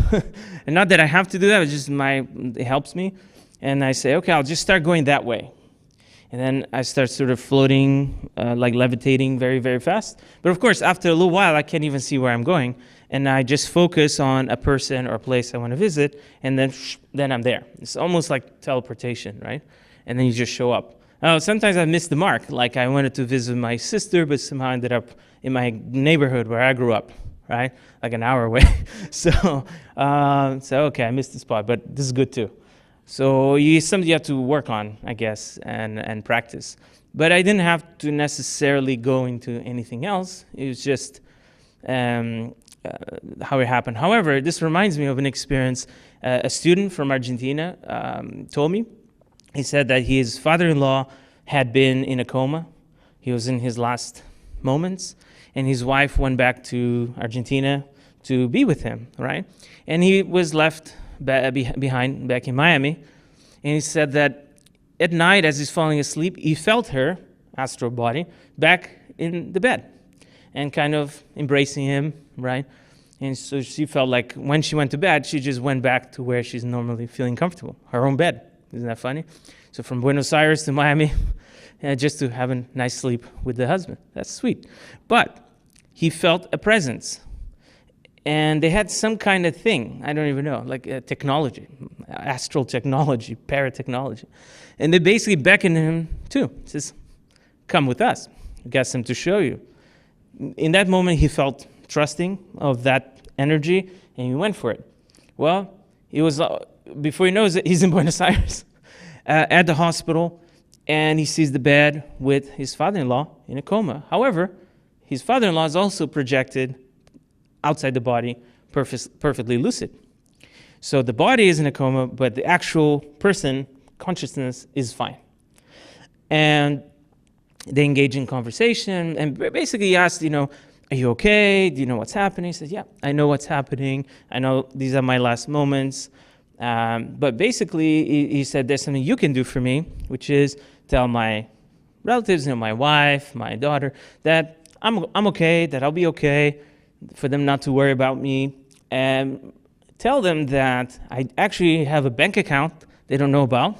And not that I have to do that, it's just it helps me. And I say, okay, I'll just start going that way. And then I start sort of floating, like levitating very, very fast. But of course, after a little while, I can't even see where I'm going. And I just focus on a person or a place I want to visit, and then I'm there. It's almost like teleportation, right? And then you just show up. Sometimes I miss the mark. Like I wanted to visit my sister, but somehow ended up in my neighborhood where I grew up, right? Like an hour away. So okay, I missed the spot, but this is good too. So something you have to work on, I guess, and practice. But I didn't have to necessarily go into anything else. It was just how it happened. However, this reminds me of an experience a student from Argentina told me. He said that his father-in-law had been in a coma. He was in his last moments, and his wife went back to Argentina to be with him, right? And he was left behind back in Miami, and he said that at night as he's falling asleep, he felt her astral body back in the bed and kind of embracing him, right? And so she felt like when she went to bed, she just went back to where she's normally feeling comfortable, her own bed. Isn't that funny? So from Buenos Aires to Miami, just to have a nice sleep with the husband. That's sweet. But he felt a presence. And they had some kind of thing, I don't even know, like technology, astral technology, paratechnology. And they basically beckoned him too. Says, come with us. We got something to show you. In that moment, he felt trusting of that energy, and he went for it. Well, he was, before he knows it, he's in Buenos Aires at the hospital, and he sees the bed with his father-in-law in a coma. However, his father-in-law is also projected outside the body, perfectly lucid. So the body is in a coma, but the actual person, consciousness, is fine. And they engage in conversation, and basically he asked, are you okay? Do you know what's happening? He says, yeah, I know what's happening. I know these are my last moments. But basically, he said, there's something you can do for me, which is tell my relatives, my wife, my daughter, that I'm okay, that I'll be okay, for them not to worry about me, and tell them that I actually have a bank account they don't know about.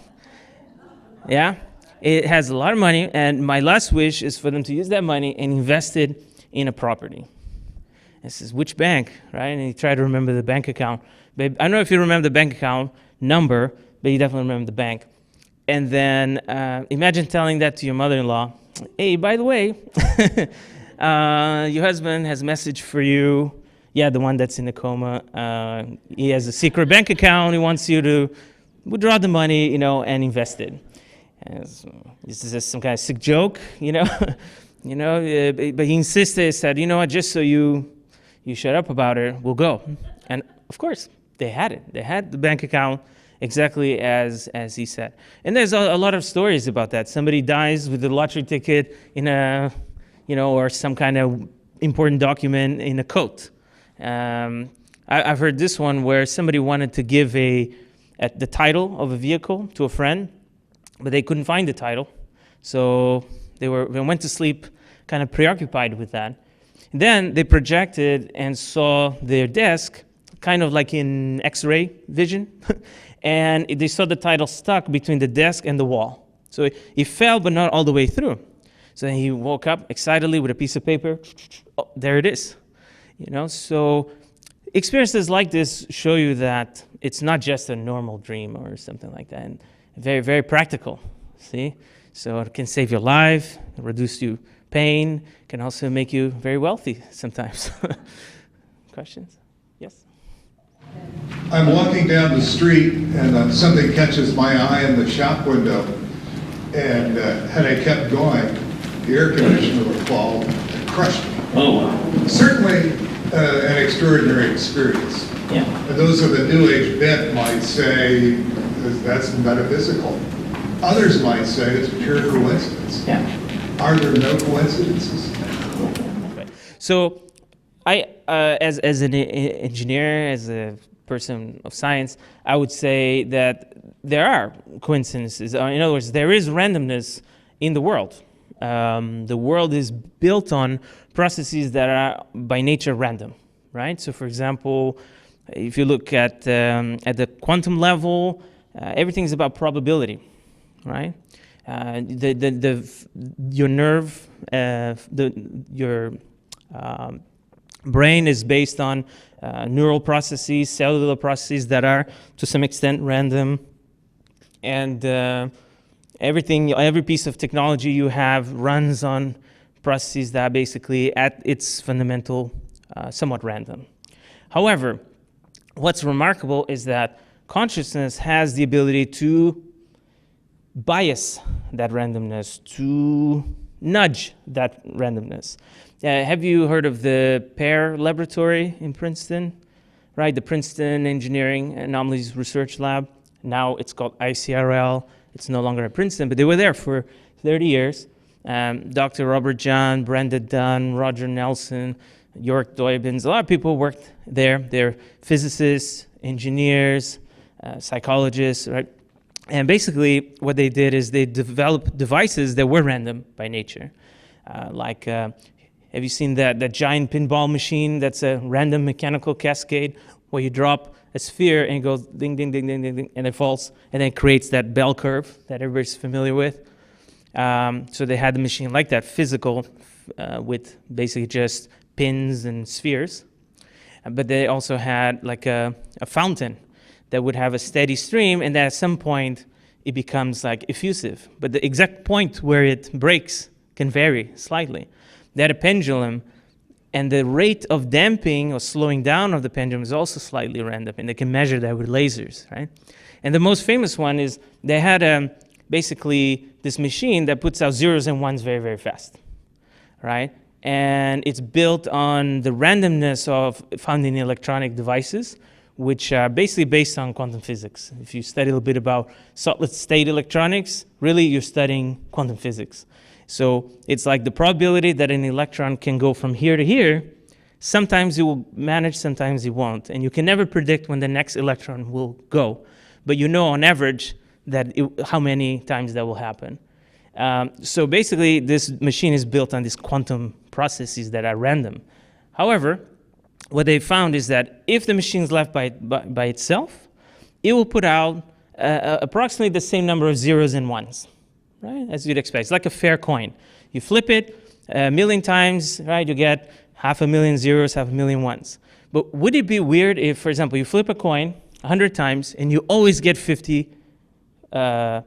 Yeah, it has a lot of money, and my last wish is for them to use that money and invest it in a property. And says, which bank, right? And he tried to remember the bank account. But I don't know if you remember the bank account number, but you definitely remember the bank. And then imagine telling that to your mother-in-law. Hey, by the way, your husband has a message for you. Yeah, the one that's in the coma. He has a secret bank account. He wants you to withdraw the money, and invest it. This is some kind of sick joke, but he insisted, said, what, just so you shut up about it, we'll go. And of course, they had it. They had the bank account exactly as he said. And there's a lot of stories about that. Somebody dies with a lottery ticket in a, or some kind of important document in a coat. I've heard this one where somebody wanted to give the title of a vehicle to a friend, but they couldn't find the title. So they went to sleep kind of preoccupied with that. Then they projected and saw their desk kind of like in X-ray vision, and they saw the title stuck between the desk and the wall. So it fell, but not all the way through. So he woke up excitedly with a piece of paper. Oh, there it is. So experiences like this show you that it's not just a normal dream or something like that, and very, very practical. See, so it can save your life, reduce your pain, can also make you very wealthy sometimes. Questions? Yes. I'm walking down the street and something catches my eye in the shop window, and had I kept going, the air conditioner would fall and crush me. Oh, wow. Certainly an extraordinary experience. Yeah. And those of the New Age bent might say that's metaphysical. Others might say it's pure coincidence. Yeah. Are there no coincidences? So I, as an engineer, as a person of science, I would say that there are coincidences. In other words, there is randomness in the world. The world is built on processes that are by nature random, right? So, for example, if you look at the quantum level, everything is about probability, right? Your nerve, your brain is based on neural processes, cellular processes that are to some extent random, and every piece of technology you have runs on processes that are basically at its fundamental somewhat random. However, what's remarkable is that consciousness has the ability to bias that randomness, to nudge that randomness. Have you heard of the PAIR laboratory in Princeton? Right, the Princeton Engineering Anomalies Research Lab. Now it's called ICRL. It's no longer at Princeton, but they were there for 30 years. Dr. Robert John, Brenda Dunn, Roger Nelson, York Doybens, a lot of people worked there. They're physicists, engineers, psychologists, right? And basically what they did is they developed devices that were random by nature. Like Have you seen that giant pinball machine that's a random mechanical cascade where you drop a sphere and it goes ding, ding, ding, ding, ding, ding, and it falls, and then it creates that bell curve that everybody's familiar with? So they had the machine like that, physical, with basically just pins and spheres. But they also had like a fountain that would have a steady stream, and then at some point it becomes like effusive. But the exact point where it breaks can vary slightly. They had a pendulum, and the rate of damping or slowing down of the pendulum is also slightly random, and they can measure that with lasers, right? And the most famous one is they had basically this machine that puts out zeros and ones very, very fast, right? And it's built on the randomness of found in electronic devices, which are basically based on quantum physics. If you study a little bit about solid state electronics, really you're studying quantum physics. So it's like the probability that an electron can go from here to here. Sometimes it will manage, sometimes it won't. And you can never predict when the next electron will go. But you know on average that how many times that will happen. So basically this machine is built on these quantum processes that are random. However, what they found is that if the machine is left by itself, it will put out approximately the same number of zeros and ones, right? As you'd expect. It's like a fair coin. You flip it 1,000,000 times, right? You get 500,000 zeros, 500,000 ones. But would it be weird if, for example, you flip a coin 100 times and you always get 50, what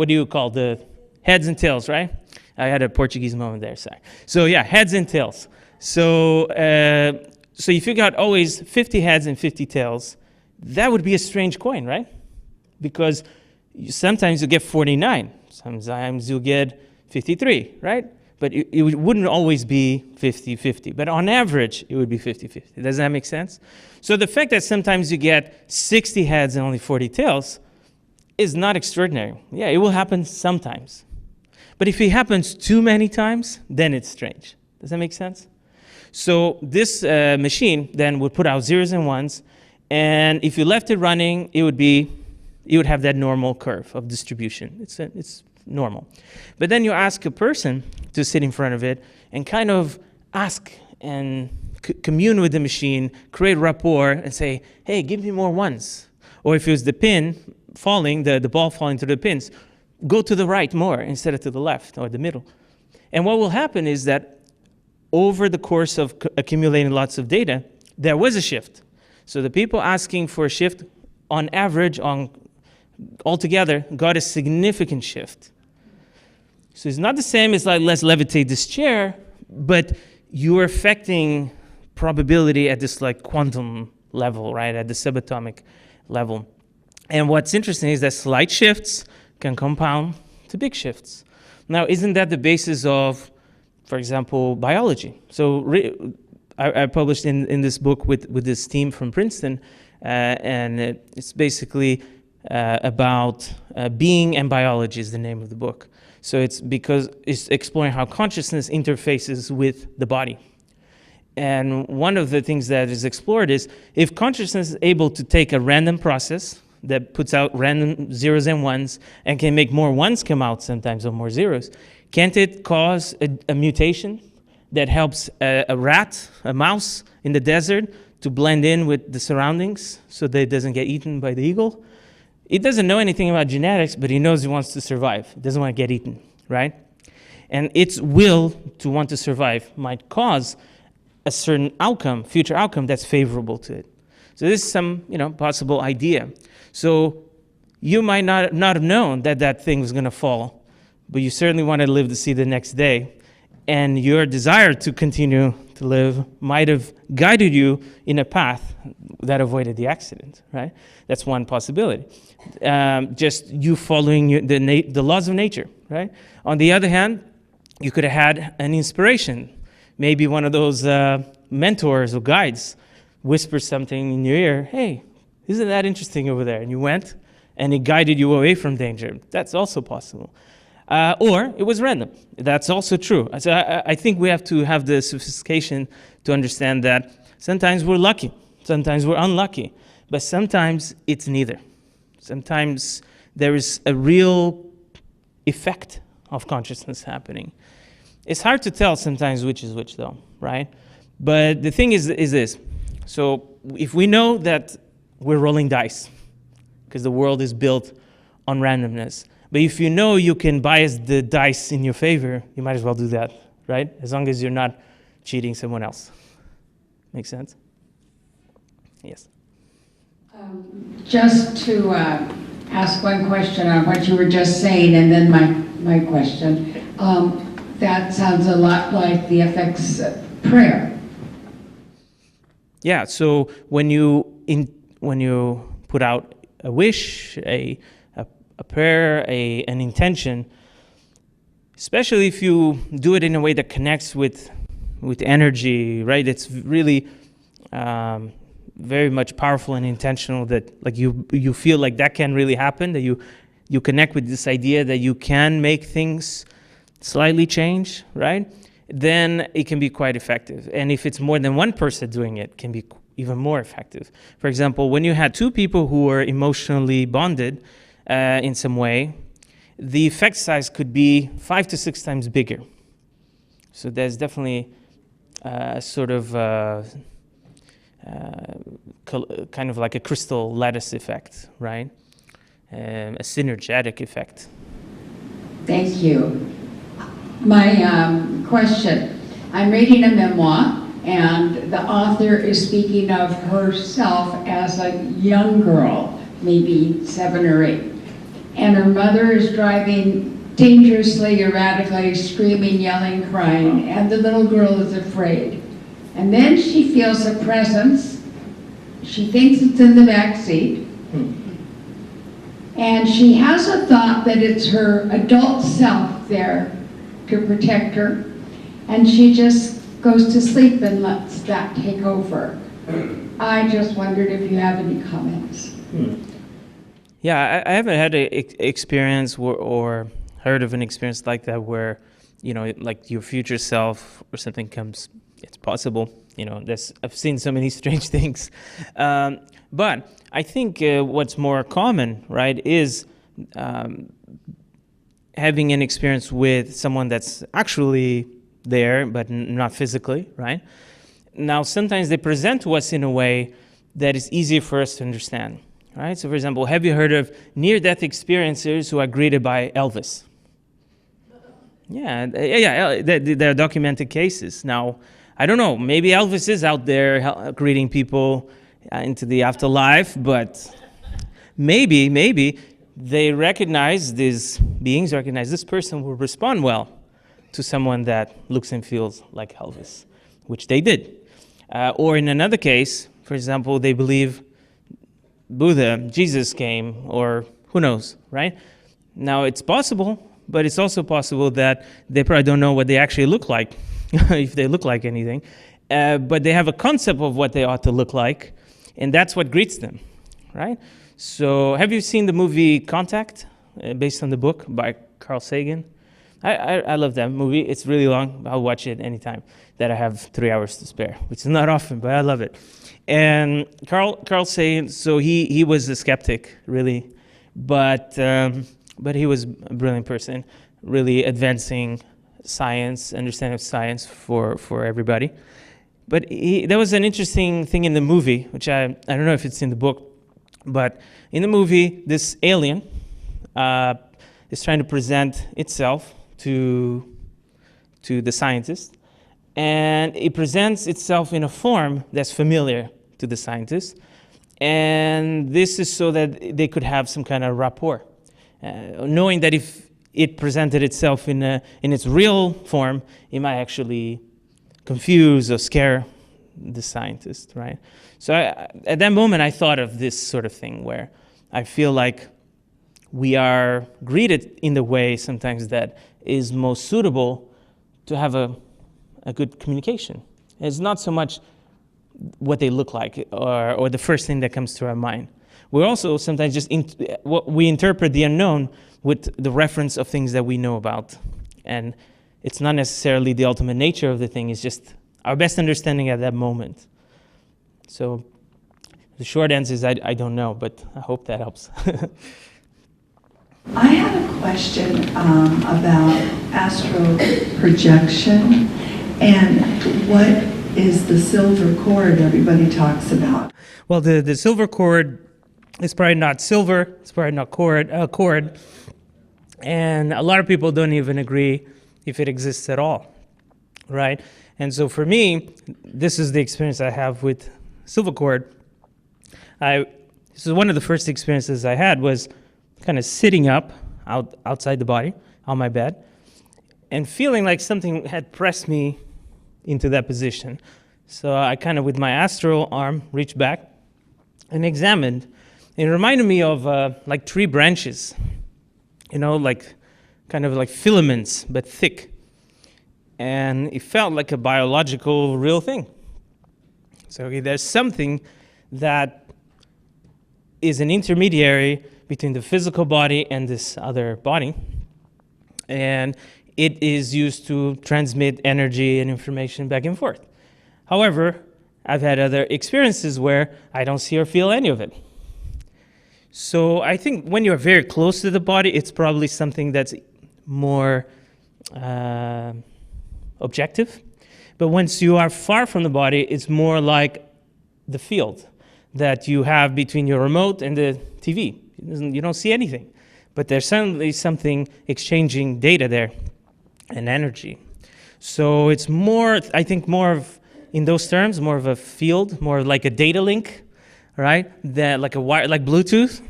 do you call the heads and tails, right? I had a Portuguese moment there, sorry. So yeah, heads and tails. So if you got always 50 heads and 50 tails, that would be a strange coin, right? Because sometimes you get 49, sometimes you get 53, right? But it wouldn't always be 50-50. But on average, it would be 50-50. Does that make sense? So the fact that sometimes you get 60 heads and only 40 tails is not extraordinary. Yeah, it will happen sometimes. But if it happens too many times, then it's strange. Does that make sense? So this machine then would put out zeros and ones, and if you left it running, it would have that normal curve of distribution. It's normal. But then you ask a person to sit in front of it and kind of ask and commune with the machine, create rapport, and say, hey, give me more ones. Or if it was the pin falling, the ball falling through the pins, go to the right more instead of to the left or the middle. And what will happen is that over the course of accumulating lots of data, there was a shift. So the people asking for a shift, on average, altogether, got a significant shift. So it's not the same as like, let's levitate this chair, but you're affecting probability at this like quantum level, right, at the subatomic level. And what's interesting is that slight shifts can compound to big shifts. Now, isn't that the basis of, for example, biology? So I published in this book with this team from Princeton, and it's basically about being and biology is the name of the book. So it's because it's exploring how consciousness interfaces with the body. And one of the things that is explored is if consciousness is able to take a random process that puts out random zeros and ones and can make more ones come out sometimes or more zeros, can't it cause a mutation that helps a rat, a mouse in the desert to blend in with the surroundings so that it doesn't get eaten by the eagle? It doesn't know anything about genetics, but it knows it wants to survive. It doesn't want to get eaten, right? And its will to want to survive might cause a certain outcome, future outcome that's favorable to it. So this is some, possible idea. So you might not have known that thing was going to fall, but you certainly want to live to see the next day. And your desire to continue to live might have guided you in a path that avoided the accident, right? That's one possibility. Just you following the laws of nature, right? On the other hand, you could have had an inspiration. Maybe one of those mentors or guides whispers something in your ear, hey, isn't that interesting over there? And you went, and it guided you away from danger. That's also possible. Or it was random. That's also true. So I think we have to have the sophistication to understand that sometimes we're lucky, sometimes we're unlucky, but sometimes it's neither. Sometimes there is a real effect of consciousness happening. It's hard to tell sometimes which is which, though, right? But the thing is this. So if we know that we're rolling dice, because the world is built on randomness, but if you know you can bias the dice in your favor, you might as well do that, right? As long as you're not cheating someone else. Make sense? Yes. Just to ask one question on what you were just saying, and then my question. That sounds a lot like the FX prayer. Yeah, so when you put out a wish, a prayer, an intention, especially if you do it in a way that connects with energy, right? It's really very much powerful and intentional, that like you feel like that can really happen, that you connect with this idea that you can make things slightly change, right? Then it can be quite effective. And if it's more than one person doing it, can be even more effective. For example, when you had two people who were emotionally bonded in some way, the effect size could be 5 to 6 times bigger. So there's definitely sort of kind of like a crystal lattice effect, right? A synergetic effect. Thank you. My question, I'm reading a memoir, and the author is speaking of herself as a young girl, maybe 7 or 8. And her mother is driving dangerously, erratically, screaming, yelling, crying, and the little girl is afraid. And then she feels a presence. She thinks it's in the back seat. And she has a thought that it's her adult self there to protect her. And she just goes to sleep and lets that take over. I just wondered if you have any comments. Yeah, I haven't had an experience or heard of an experience like that where, you know, like your future self or something comes. It's possible, you know. I've seen so many strange things, but I think what's more common, right, is having an experience with someone that's actually there, but not physically, right? Now, sometimes they present to us in a way that is easier for us to understand, right? So, for example, have you heard of near-death experiencers who are greeted by Elvis? Yeah, there are documented cases. Now, I don't know, maybe Elvis is out there greeting people into the afterlife, but maybe they recognize, these beings recognize this person will respond well to someone that looks and feels like Elvis, which they did. Or in another case, for example, they believe Buddha, Jesus came, or who knows, right? Now, it's possible, but it's also possible that they probably don't know what they actually look like, if they look like anything. But they have a concept of what they ought to look like, and that's what greets them, right? So have you seen the movie Contact, based on the book by Carl Sagan? I love that movie. It's really long. I'll watch it anytime that I have 3 hours to spare, which is not often, but I love it. And Carl Sagan, so he was a skeptic, really, but he was a brilliant person, really advancing science, understanding of science for everybody. But there was an interesting thing in the movie, which I don't know if it's in the book, but in the movie, this alien is trying to present itself to the scientist, and it presents itself in a form that's familiar to the scientist, and this is so that they could have some kind of rapport, knowing that if it presented itself in its real form, it might actually confuse or scare the scientist, right? So at that moment, I thought of this sort of thing where I feel like we are greeted in the way sometimes that is most suitable to have a good communication. It's not so much what they look like or the first thing that comes to our mind. We're also sometimes just we interpret the unknown with the reference of things that we know about. And it's not necessarily the ultimate nature of the thing, it's just our best understanding at that moment. So the short answer is I don't know, but I hope that helps. I had a question about astral projection and what is the silver cord everybody talks about. Well, the silver cord is probably not silver. It's probably not cord. And a lot of people don't even agree if it exists at all, right? And so for me, this is the experience I have with silver cord. This is one of the first experiences I had was kind of sitting up outside the body on my bed and feeling like something had pressed me into that position. So I kind of, with my astral arm, reached back and examined. It reminded me of like tree branches, you know, like kind of like filaments, but thick. And it felt like a biological, real thing. So okay, there's something that is an intermediary between the physical body and this other body. And it is used to transmit energy and information back and forth. However, I've had other experiences where I don't see or feel any of it. So I think when you're very close to the body, it's probably something that's more objective. But once you are far from the body, it's more like the field that you have between your remote and the TV. You don't see anything. But there's certainly something exchanging data there and energy. So it's more, I think, more of, in those terms, more of a field, more like a data link, right? That like a wire, like Bluetooth,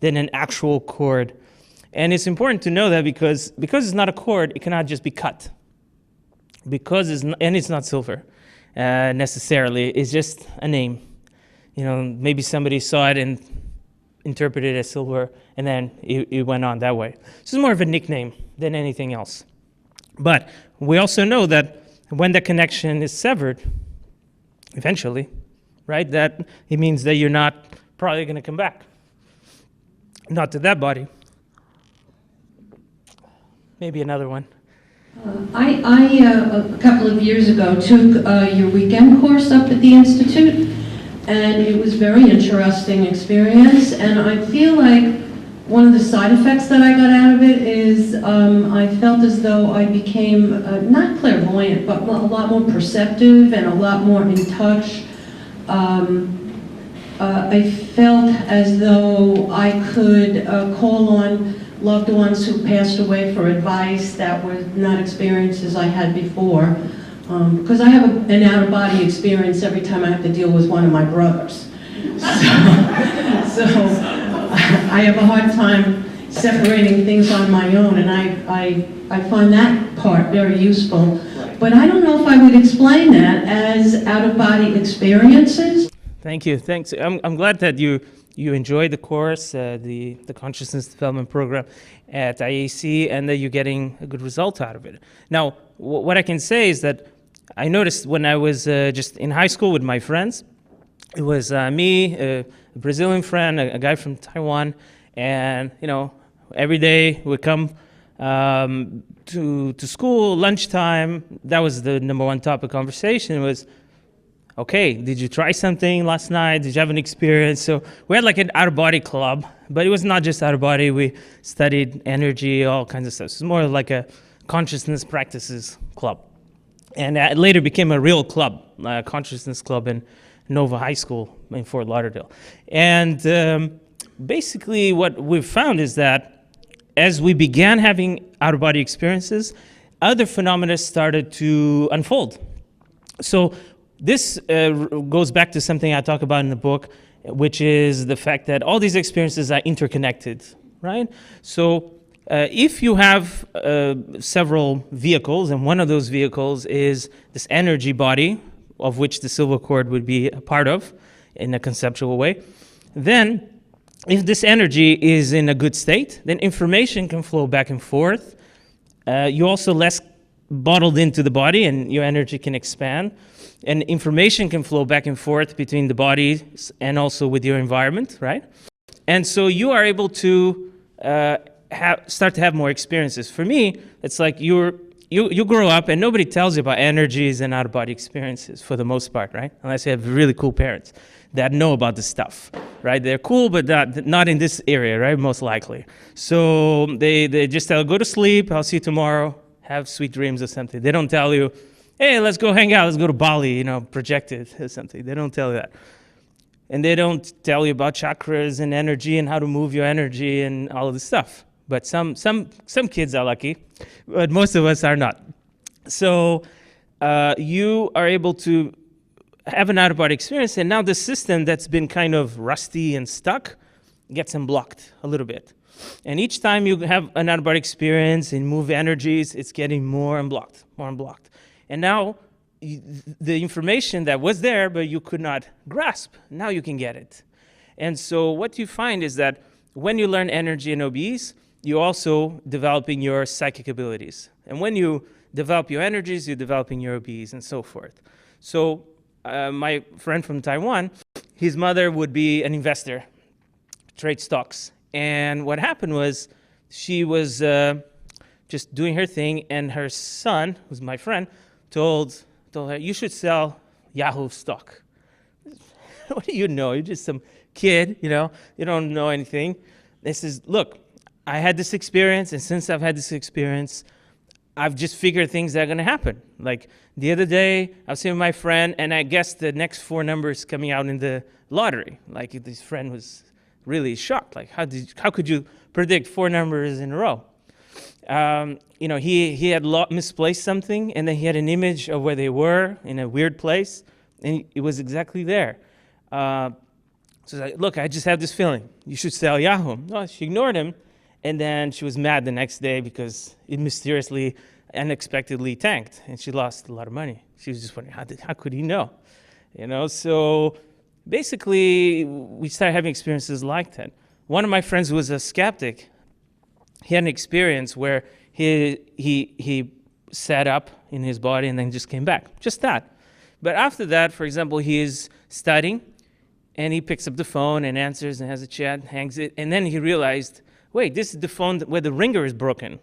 than an actual cord. And it's important to know that because it's not a cord, it cannot just be cut. Because it's not silver necessarily. It's just a name. You know, maybe somebody saw it and interpreted it as silver, and then it went on that way. So it's more of a nickname than anything else. But we also know that when the connection is severed, eventually, right, that it means that you're not probably going to come back. Not to that body. Maybe another one. I a couple of years ago, took your weekend course up at the Institute, and it was very interesting experience, and I feel like one of the side effects that I got out of it is I felt as though I became not clairvoyant, but a lot more perceptive and a lot more in touch. I felt as though I could call on loved ones who passed away for advice that were not experiences I had before. Because I have an out-of-body experience every time I have to deal with one of my brothers. So I have a hard time separating things on my own, and I find that part very useful. But I don't know if I would explain that as out-of-body experiences. Thank you. Thanks. I'm glad that you enjoyed the course, the Consciousness Development Program at IAC, and that you're getting a good result out of it. Now, what I can say is that I noticed when I was just in high school with my friends, it was me, a Brazilian friend, a guy from Taiwan, and you know, every day we come to school, lunchtime. That was the number one topic of conversation was, okay, did you try something last night? Did you have an experience? So we had like an out-of-body club, but it was not just out-of-body. We studied energy, all kinds of stuff. So it's more like a consciousness practices club. And it later became a real club, a consciousness club in Nova High School in Fort Lauderdale. And basically what we've found is that as we began having out-of-body experiences, other phenomena started to unfold. So this goes back to something I talk about in the book, which is the fact that all these experiences are interconnected, right? So if you have several vehicles, and one of those vehicles is this energy body, of which the silver cord would be a part of, in a conceptual way, then if this energy is in a good state, then information can flow back and forth. You're also less bottled into the body, and your energy can expand. And information can flow back and forth between the bodies and also with your environment, right? And so you are able to start to have more experiences. For me, it's like you grow up and nobody tells you about energies and out-of-body experiences for the most part, right? Unless you have really cool parents that know about this stuff. right? They're cool, but not in this area, right? Most likely. So they just tell, go to sleep, I'll see you tomorrow, have sweet dreams or something. They don't tell you, hey, let's go hang out, let's go to Bali, projected or something. They don't tell you that. And they don't tell you about chakras and energy and how to move your energy and all of this stuff. But some kids are lucky, but most of us are not. So you are able to have an out-of-body experience, and now the system that's been kind of rusty and stuck gets unblocked a little bit. And each time you have an out-of-body experience and move energies, it's getting more unblocked, more unblocked. And now the information that was there, but you could not grasp, now you can get it. And so what you find is that when you learn energy and OBs, you're also developing your psychic abilities. And when you develop your energies, you're developing your OBs and so forth. So my friend from Taiwan, his mother would be an investor, trade stocks. And what happened was she was just doing her thing, and her son, who's my friend, told her, you should sell Yahoo stock. What do you know? You're just some kid, you don't know anything. They says, look, I had this experience, and since I've had this experience, I've just figured things that are going to happen. Like the other day, I was sitting with my friend, and I guessed the next 4 numbers coming out in the lottery. Like this friend was really shocked. Like how could you predict 4 numbers in a row? He had misplaced something, and then he had an image of where they were in a weird place, and it was exactly there. So he's like, look, I just have this feeling. You should sell Yahoo. No, she ignored him. And then she was mad the next day because it mysteriously, unexpectedly tanked, and she lost a lot of money. She was just wondering, how could he know? So basically, we started having experiences like that. One of my friends who was a skeptic, he had an experience where he sat up in his body and then just came back, just that. But after that, for example, he is studying, and he picks up the phone and answers and has a chat, hangs it, and then he realized, wait, this is the phone where the ringer is broken.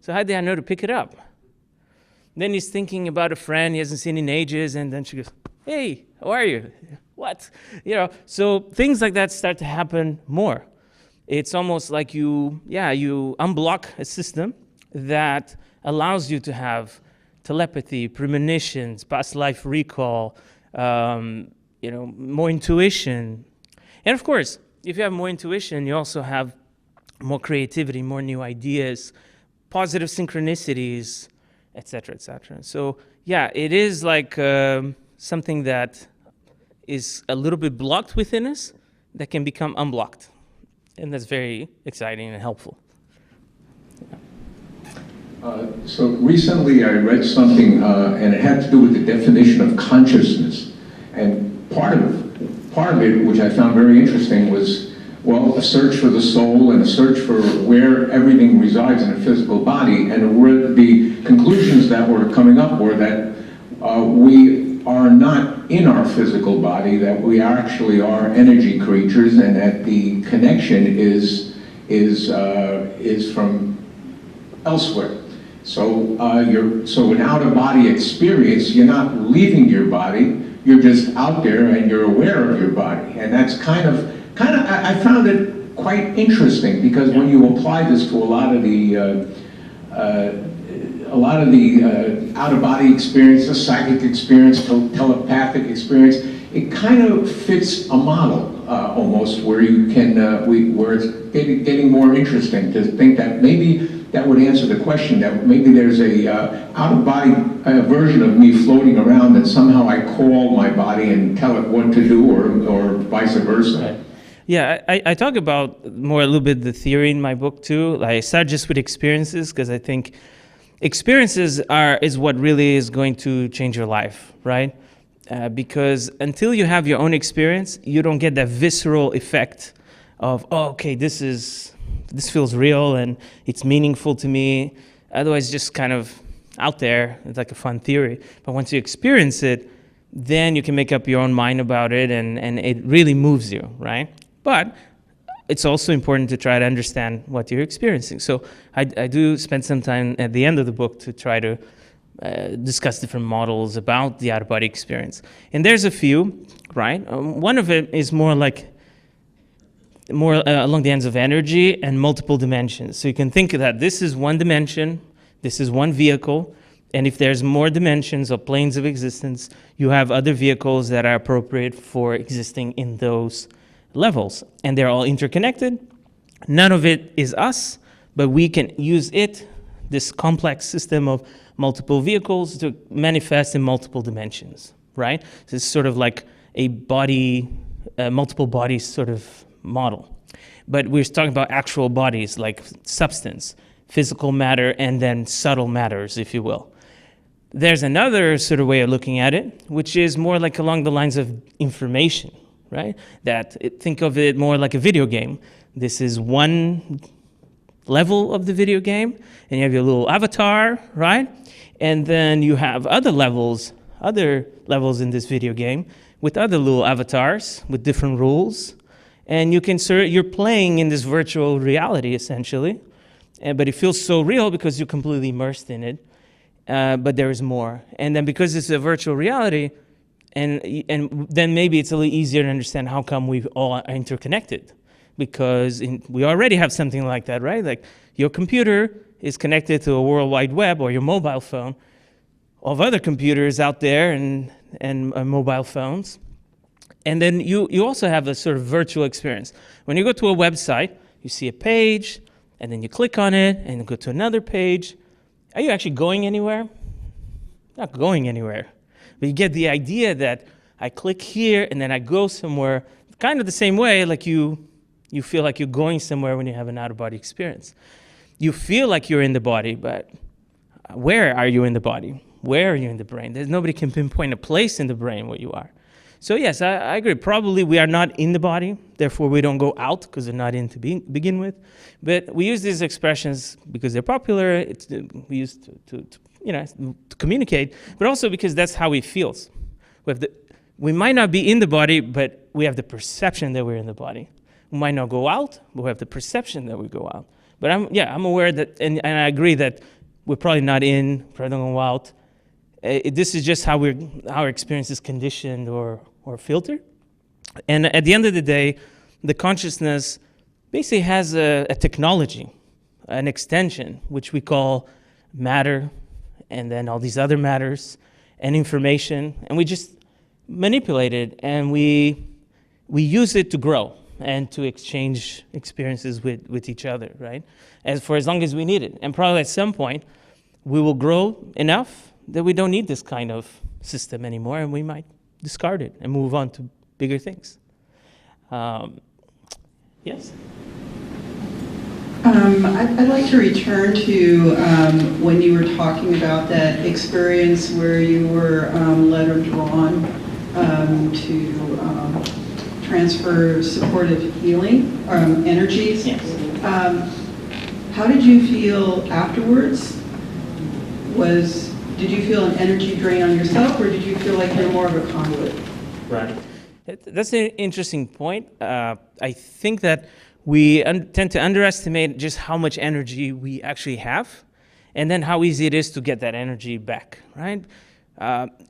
So how did I know to pick it up? Then he's thinking about a friend he hasn't seen in ages, and then she goes, hey, how are you? What? So things like that start to happen more. It's almost like you unblock a system that allows you to have telepathy, premonitions, past life recall, more intuition. And of course, if you have more intuition, you also have more creativity, more new ideas, positive synchronicities, etc., etc. So yeah, it is like something that is a little bit blocked within us that can become unblocked. And that's very exciting and helpful. So recently I read something, and it had to do with the definition of consciousness. And part of it, which I found very interesting, was a search for the soul and a search for where everything resides in a physical body. And the conclusions that were coming up were that we are not in our physical body, that we actually are energy creatures, and that the connection is from elsewhere. So an out-of-body experience, you're not leaving your body, you're just out there and you're aware of your body. And that's I found it quite interesting, because when you apply this to a lot of the out-of-body experience, the psychic experience, telepathic experience, it kind of fits a model almost, where you can where it's getting more interesting to think that maybe that would answer the question, that maybe there's a out-of-body version of me floating around, and somehow I call my body and tell it what to do, or vice versa. Right. Yeah, I talk about a little bit the theory in my book too. I start just with experiences, because I think experiences is what really is going to change your life, right? Because until you have your own experience, you don't get that visceral effect of, this feels real and it's meaningful to me. Otherwise, just kind of out there, it's like a fun theory. But once you experience it, then you can make up your own mind about it, and it really moves you, right? But it's also important to try to understand what you're experiencing. So I do spend some time at the end of the book to try to discuss different models about the out-of-body experience. And there's a few, right? One of it is more like more along the ends of energy and multiple dimensions. So you can think that this is one dimension, this is one vehicle, and if there's more dimensions or planes of existence, you have other vehicles that are appropriate for existing in those levels. And they're all interconnected. None of it is us, but we can use it, this complex system of multiple vehicles, to manifest in multiple dimensions, right? So it's sort of like a body, multiple bodies sort of model. But we're talking about actual bodies, like substance, physical matter, and then subtle matters, if you will. There's another sort of way of looking at it, which is more like along the lines of information, right? Think of it more like a video game. This is one level of the video game, and you have your little avatar, right? And then you have other levels in this video game with other little avatars with different rules. And you're playing in this virtual reality, essentially. But it feels so real because you're completely immersed in it. But there is more. And then because it's a virtual reality, and then maybe it's a little easier to understand how come we all are interconnected. Because we already have something like that, right? Like your computer is connected to a World Wide Web, or your mobile phone of other computers out there and mobile phones. And then you also have a sort of virtual experience. When you go to a website, you see a page, and then you click on it, and you go to another page. Are you actually going anywhere? Not going anywhere. But you get the idea that I click here, and then I go somewhere, kind of the same way, like you feel like you're going somewhere when you have an out-of-body experience. You feel like you're in the body, but where are you in the body? Where are you in the brain? Nobody can pinpoint a place in the brain where you are. So yes, I agree. Probably we are not in the body, therefore we don't go out because they're not in to begin with. But we use these expressions because they're popular. We use to communicate, but also because that's how it feels. We might not be in the body, but we have the perception that we're in the body. We might not go out, but we have the perception that we go out. But I'm aware that, and I agree that we're probably not in, probably don't go out. This is just how our experience is conditioned or filtered. And at the end of the day, the consciousness basically has a technology, an extension, which we call matter, and then all these other matters and information, and we just manipulate it, and we use it to grow and to exchange experiences with each other, right? For as long as we need it. And probably at some point, we will grow enough that we don't need this kind of system anymore, and we might discard it and move on to bigger things. Yes? I'd like to return to when you were talking about that experience where you were led or drawn to transfer supportive healing energies. Yes. How did you feel afterwards? Did you feel an energy drain on yourself, or did you feel like you're more of a conduit? Right. That's an interesting point. I think that we tend to underestimate just how much energy we actually have, and then how easy it is to get that energy back, right?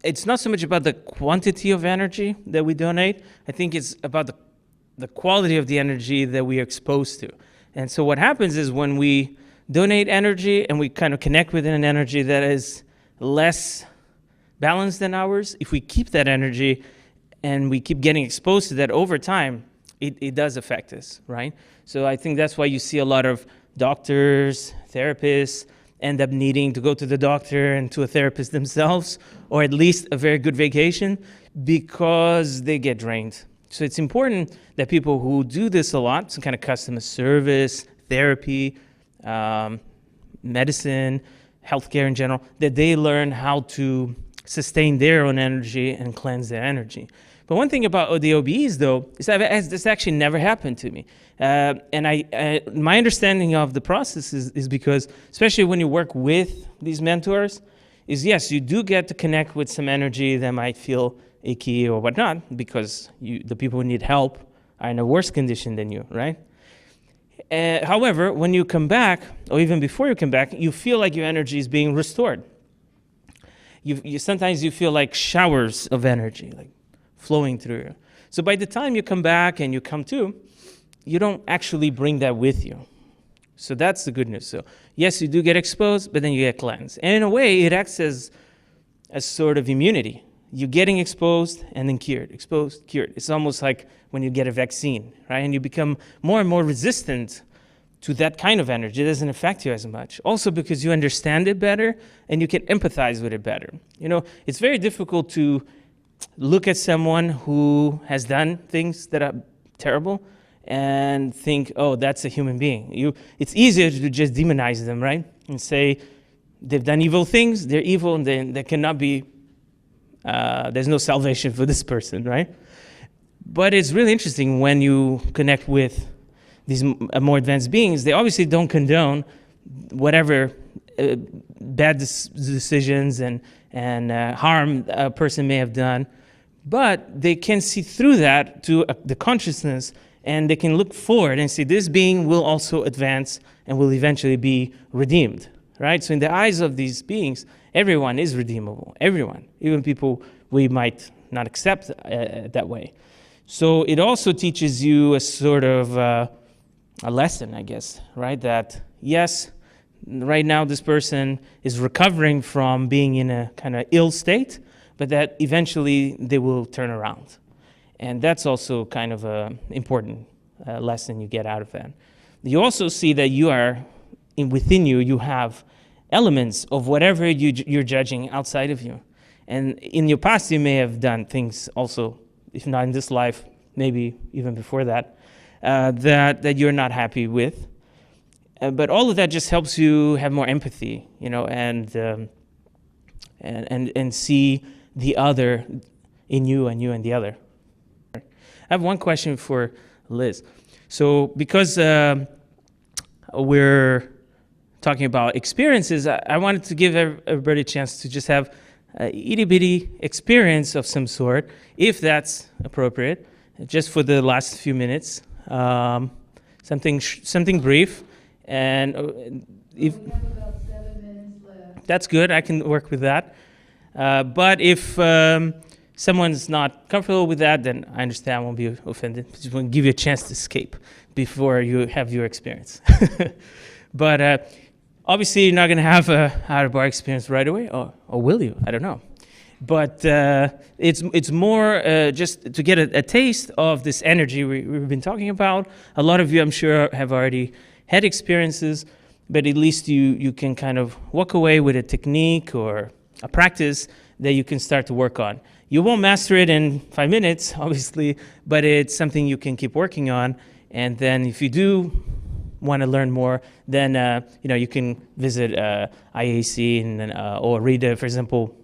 It's not so much about the quantity of energy that we donate. I think it's about the quality of the energy that we are exposed to. And so what happens is when we donate energy and we kind of connect with an energy that is less balanced than ours, if we keep that energy and we keep getting exposed to that over time, it does affect us, right? So I think that's why you see a lot of doctors, therapists, end up needing to go to the doctor and to a therapist themselves, or at least a very good vacation, because they get drained. So it's important that people who do this a lot, some kind of customer service, therapy, medicine, healthcare in general, that they learn how to sustain their own energy and cleanse their energy. But one thing about the OBEs, though, is that this actually never happened to me. And my understanding of the process is because, especially when you work with these mentors, is yes, you do get to connect with some energy that might feel icky or whatnot, because the people who need help are in a worse condition than you, right? However, when you come back, or even before you come back, you feel like your energy is being restored. Sometimes you feel like showers of energy, like flowing through you. So by the time you come back and you come to, you don't actually bring that with you. So that's the good news. So yes, you do get exposed, but then you get cleansed. And in a way, it acts as a sort of immunity. You're getting exposed and then cured, exposed, cured. It's almost like when you get a vaccine, right? And you become more and more resistant to that kind of energy. It doesn't affect you as much. Also because you understand it better and you can empathize with it better. You know, it's very difficult to look at someone who has done things that are terrible and think, oh, that's a human being. It's easier to just demonize them, right? And say they've done evil things, they're evil, and then there cannot be, there's no salvation for this person, right? But it's really interesting when you connect with these more advanced beings. They obviously don't condone whatever bad decisions and harm a person may have done, but they can see through that to the consciousness, and they can look forward and see this being will also advance and will eventually be redeemed, right? So in the eyes of these beings, everyone is redeemable, everyone, even people we might not accept that way. So it also teaches you a sort of a lesson, I guess, right? That yes, right now this person is recovering from being in a kind of ill state, but that eventually they will turn around. And that's also kind of an important lesson you get out of that. You also see that you are, within you, you have elements of whatever you're judging outside of you. And in your past, you may have done things also, if not in this life, maybe even before that, that you're not happy with. But all of that just helps you have more empathy, you know, and see the other in you and you in the other. I have one question for Liz. So because we're talking about experiences, I wanted to give everybody a chance to just have a itty-bitty experience of some sort, if that's appropriate, just for the last few minutes. Something brief. And if we have about 7 minutes left. That's good, I can work with that. But if someone's not comfortable with that, then I understand, I won't be offended. Just want to give you a chance to escape before you have your experience. But obviously, you're not going to have a out-of-bar experience right away, or will you? I don't know. But it's more just to get a taste of this energy we've been talking about. A lot of you, I'm sure, have already had experiences, but at least you can kind of walk away with a technique or a practice that you can start to work on. You won't master it in 5 minutes, obviously, but it's something you can keep working on. And then if you do want to learn more, then you can visit IAC and or read, for example,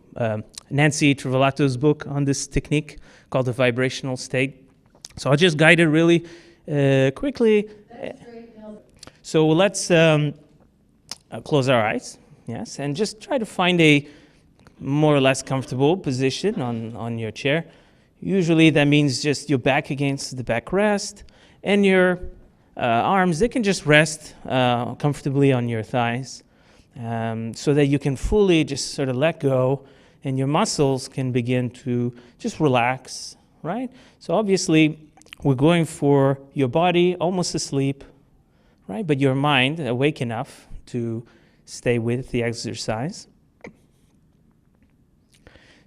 Nancy Trivolato's book on this technique called the vibrational state. So I'll just guide it really quickly. That's great help. So let's close our eyes, yes, and just try to find a more or less comfortable position on your chair. Usually that means just your back against the backrest, and your arms, they can just rest comfortably on your thighs, so that you can fully just sort of let go, and your muscles can begin to just relax, right? So obviously, we're going for your body almost asleep, right? But your mind awake enough to stay with the exercise.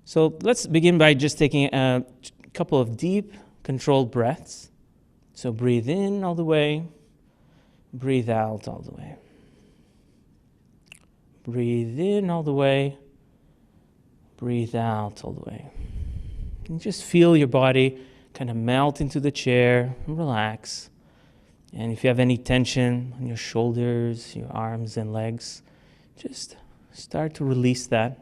So let's begin by just taking a couple of deep, controlled breaths. So breathe in all the way, breathe out all the way. Breathe in all the way, breathe out all the way. And just feel your body kind of melt into the chair and relax. And if you have any tension on your shoulders, your arms and legs, just start to release that.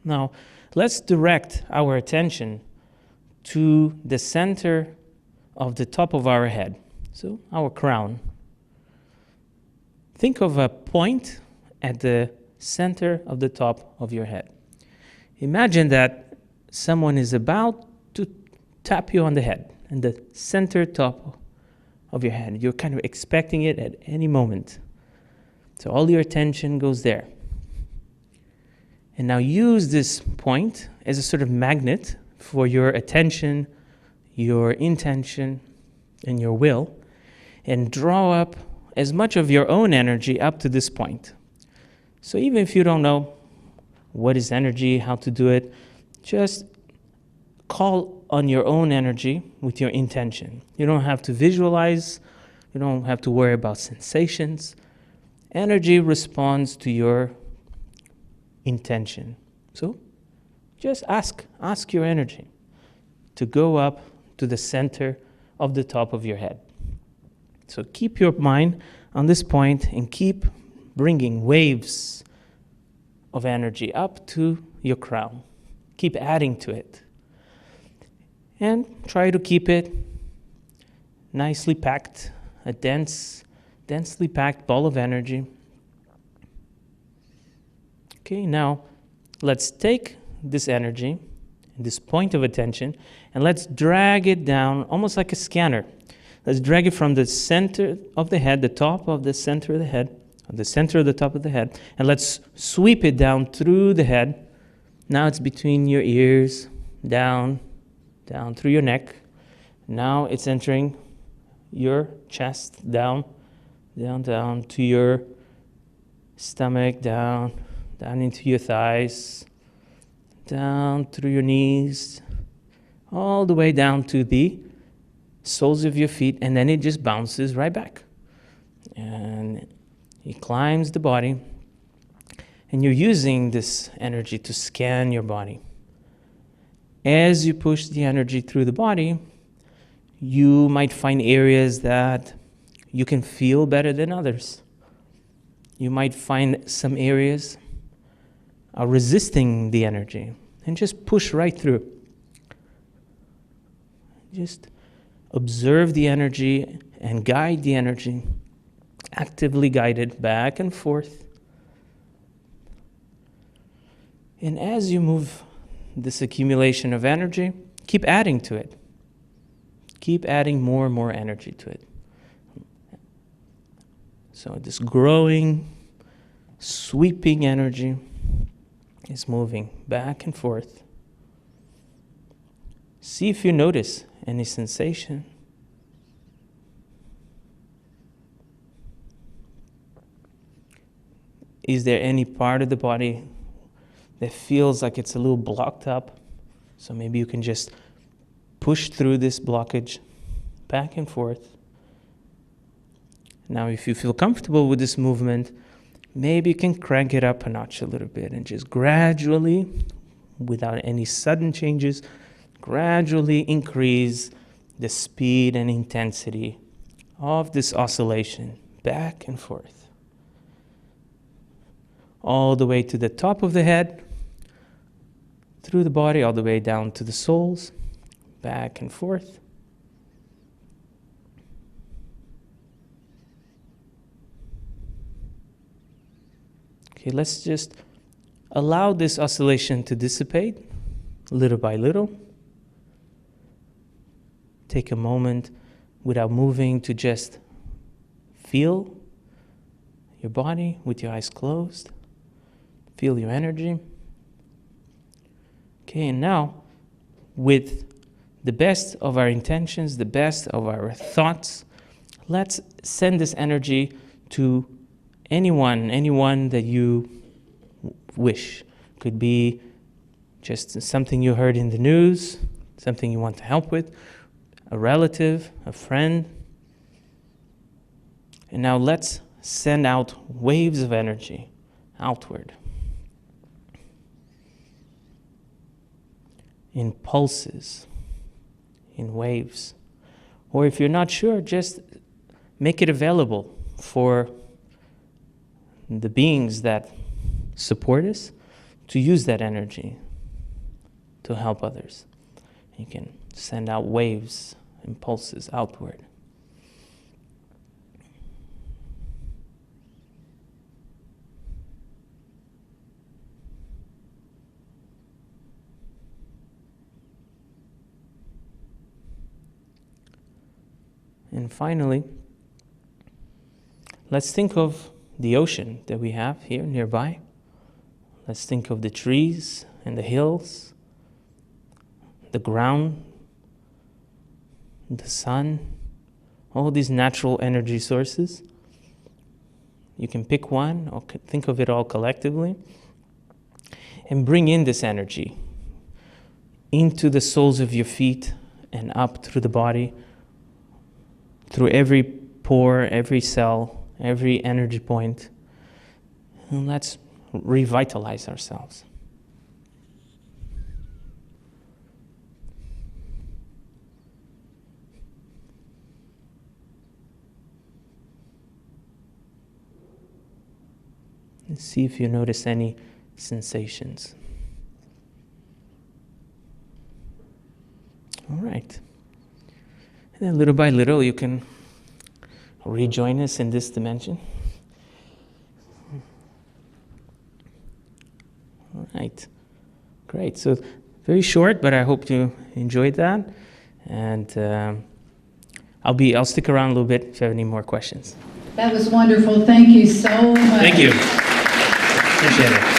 Now, let's direct our attention to the center of the top of our head, so our crown. Think of a point at the center of the top of your head. Imagine that someone is about to tap you on the head, in the center top of your head. You're kind of expecting it at any moment. So all your attention goes there. And now use this point as a sort of magnet for your attention, your intention, in your will and draw up as much of your own energy up to this point. So even if you don't know what is energy, how to do it, just call on your own energy with your intention. You don't have to visualize, you don't have to worry about sensations. Energy responds to your intention. So just ask your energy to go up to the center of the top of your head. So keep your mind on this point and keep bringing waves of energy up to your crown. Keep adding to it. And try to keep it nicely packed, a densely packed ball of energy. Okay, now let's take this energy, this point of attention, and let's drag it down almost like a scanner. Let's drag it from the center of the head, the top of the center of the head, the center of the top of the head, and let's sweep it down through the head. Now it's between your ears, down through your neck. Now it's entering your chest, down to your stomach, down into your thighs, down through your knees, all the way down to the soles of your feet, and then it just bounces right back. And it climbs the body, and you're using this energy to scan your body. As you push the energy through the body, you might find areas that you can feel better than others. You might find some areas are resisting the energy, and just push right through. Just observe the energy and guide the energy, actively guide it back and forth. And as you move this accumulation of energy, keep adding to it. Keep adding more and more energy to it. So this growing, sweeping energy is moving back and forth. See if you notice any sensation. Is there any part of the body that feels like it's a little blocked up? So maybe you can just push through this blockage back and forth. Now, if you feel comfortable with this movement, maybe you can crank it up a notch a little bit and just gradually, without any sudden changes, gradually increase the speed and intensity of this oscillation back and forth. All the way to the top of the head, through the body, all the way down to the soles, back and forth. Okay, let's just allow this oscillation to dissipate little by little. Take a moment without moving to just feel your body with your eyes closed. Feel your energy. Okay, and now, with the best of our intentions, the best of our thoughts, let's send this energy to anyone that you wish. Could be just something you heard in the news, something you want to help with, a relative, a friend. And now let's send out waves of energy outward. In pulses, in waves. Or if you're not sure, just make it available for the beings that support us to use that energy to help others. You can send out waves and pulses outward. And finally, let's think of the ocean that we have here nearby. Let's think of the trees and the hills, the ground, the sun, all these natural energy sources. You can pick one or think of it all collectively and bring in this energy into the soles of your feet and up through the body, through every pore, every cell, every energy point. And let's revitalize ourselves. And see if you notice any sensations. All right. And then little by little, you can rejoin us in this dimension. All right. Great. So very short, but I hope you enjoyed that. And I'll stick around a little bit if you have any more questions. That was wonderful. Thank you so much. Thank you. Appreciate it.